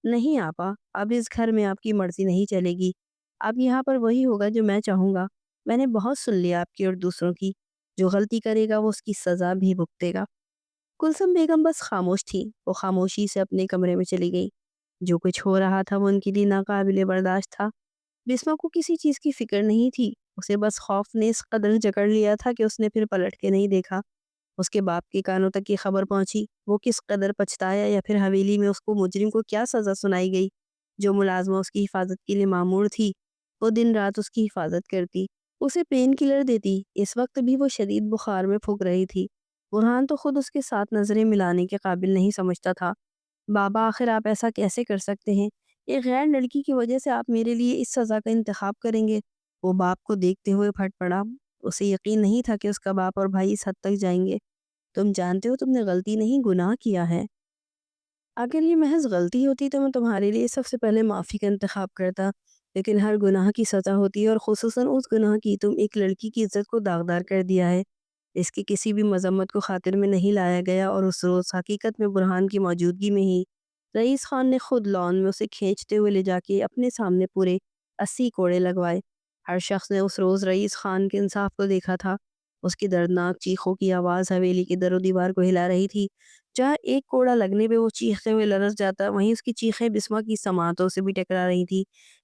نہیں آپا، اب اس گھر میں آپ کی مرضی نہیں چلے گی۔ اب یہاں پر وہی ہوگا جو میں چاہوں گا۔ میں نے بہت سن لیا آپ کی اور دوسروں کی۔ جو غلطی کرے گا وہ اس کی سزا بھی بھگتے گا۔ کلثوم بیگم بس خاموش تھی۔ وہ خاموشی سے اپنے کمرے میں چلی گئی۔ جو کچھ ہو رہا تھا وہ ان کے لیے ناقابل برداشت تھا۔ بسمہ کو کسی چیز کی فکر نہیں تھی۔ اسے بس خوف نے اس قدر جکڑ لیا تھا کہ اس نے پھر پلٹ کے نہیں دیکھا۔ اس کے باپ کے کانوں تک یہ خبر پہنچی، وہ کس قدر پچھتایا یا پھر حویلی میں اس کو مجرم کو کیا سزا سنائی گئی۔ جو ملازمہ اس کی حفاظت کے لیے مامور تھی، وہ دن رات اس کی حفاظت کرتی۔ اسے پین کلر دیتی۔ اس وقت بھی وہ شدید بخار میں پھک رہی تھی۔ برہان تو خود اس کے ساتھ نظریں ملانے کے قابل نہیں سمجھتا تھا۔ بابا آخر آپ ایسا کیسے کر سکتے ہیں؟ ایک غیر لڑکی کی وجہ سے آپ میرے لیے اس سزا کا انتخاب کریں گے؟ وہ باپ کو دیکھتے ہوئے پھٹ پڑا۔ اسے یقین نہیں تھا کہ اس کا باپ اور بھائی اس حد تک جائیں گے۔ تم جانتے ہو تم نے غلطی نہیں گناہ کیا ہے۔ اگر یہ محض غلطی ہوتی تو میں تمہارے لیے سب سے پہلے معافی کا انتخاب کرتا، لیکن ہر گناہ کی سزا ہوتی ہے، اور خصوصاً اس گناہ کی تم ایک لڑکی کی عزت کو داغدار کر دیا ہے۔ اس کی کسی بھی مذمت کو خاطر میں نہیں لایا گیا، اور اس روز حقیقت میں برہان کی موجودگی میں ہی رئیس خان نے خود لان میں اسے کھینچتے ہوئے لے جا کے اپنے سامنے پورے 80 کوڑے لگوائے۔ ہر شخص نے اس روز رئیس خان کے انصاف کو دیکھا تھا۔ اس کی دردناک چیخوں کی آواز حویلی کی در و دیوار کو ہلا رہی تھی۔ جہاں ایک کوڑا لگنے پہ وہ چیختے ہوئے لرز جاتا، وہیں اس کی چیخیں بسما کی سماعتوں سے بھی ٹکرا رہی تھی،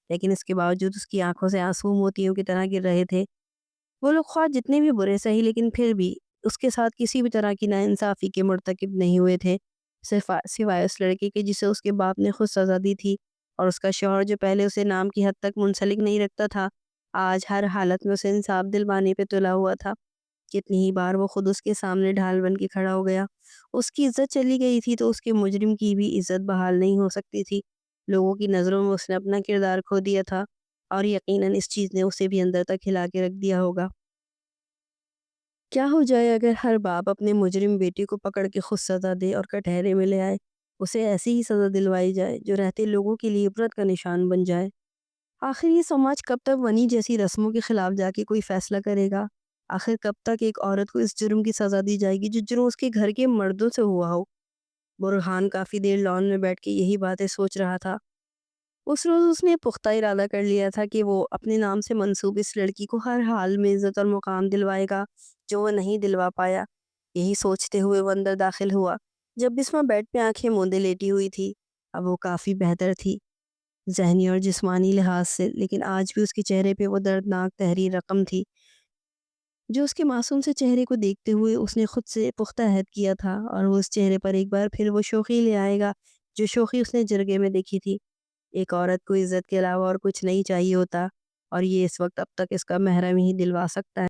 لیکن اس کے باوجود اس کی آنکھوں سے آنسو موتیوں کی طرح گر رہے تھے۔ وہ لوگ خواہ جتنے بھی برے سہی، لیکن پھر بھی اس کے ساتھ کسی بھی طرح کی ناانصافی کے مرتکب نہیں ہوئے تھے، سوائے اس لڑکے کے جسے اس کے باپ نے خود سزا دی تھی، اور اس کا شوہر جو پہلے اسے نام کی حد تک منسلک نہیں رکھتا تھا، آج ہر حالت میں اسے انصاف دلوانے پہ تلا ہوا تھا۔ کتنی ہی بار وہ خود اس کے سامنے ڈھال بن کے کھڑا ہو گیا۔ اس کی عزت چلی گئی تھی تو اس کے مجرم کی بھی عزت بحال نہیں ہو سکتی تھی۔ لوگوں کی نظروں میں اس نے اپنا کردار کھو دیا تھا، اور یقیناً اس چیز نے اسے بھی اندر تک ہلا کے رکھ دیا ہوگا۔ کیا ہو جائے اگر ہر باپ اپنے مجرم بیٹی کو پکڑ کے خود سزا دے اور کٹہرے میں لے آئے؟ اسے ایسی ہی سزا دلوائی جائے جو رہتے لوگوں کے لیے عبرت کا نشان بن جائے۔ آخر یہ سماج کب تک ونی جیسی رسموں کے خلاف جا کے کوئی فیصلہ کرے گا؟ آخر کب تک ایک عورت کو اس جرم کی سزا دی جائے گی جو جرم اس کے گھر کے مردوں سے ہوا ہو؟ برہان کافی دیر لان میں بیٹھ کے یہی باتیں سوچ رہا تھا۔ اس روز اس نے پختہ ارادہ کر لیا تھا کہ وہ اپنے نام سے منسوب اس لڑکی کو ہر حال میں عزت اور مقام دلوائے گا جو وہ نہیں دلوا پایا۔ یہی سوچتے ہوئے وہ اندر داخل ہوا جب بسما بیڈ پہ آنکھیں موندے لیٹی ہوئی تھی۔ اب وہ کافی بہتر تھی، ذہنی اور جسمانی لحاظ سے، لیکن آج بھی اس کے چہرے پہ وہ دردناک تحریر رقم تھی جو اس کے معصوم سے چہرے کو دیکھتے ہوئے اس نے خود سے پختہ عہد کیا تھا، اور وہ اس چہرے پر ایک بار پھر وہ شوخی لے آئے گا جو شوخی اس نے جرگے میں دیکھی تھی۔ ایک عورت کو عزت کے علاوہ اور کچھ نہیں چاہیے ہوتا، اور یہ اس وقت اب تک اس کا محرم ہی دلوا سکتا ہے۔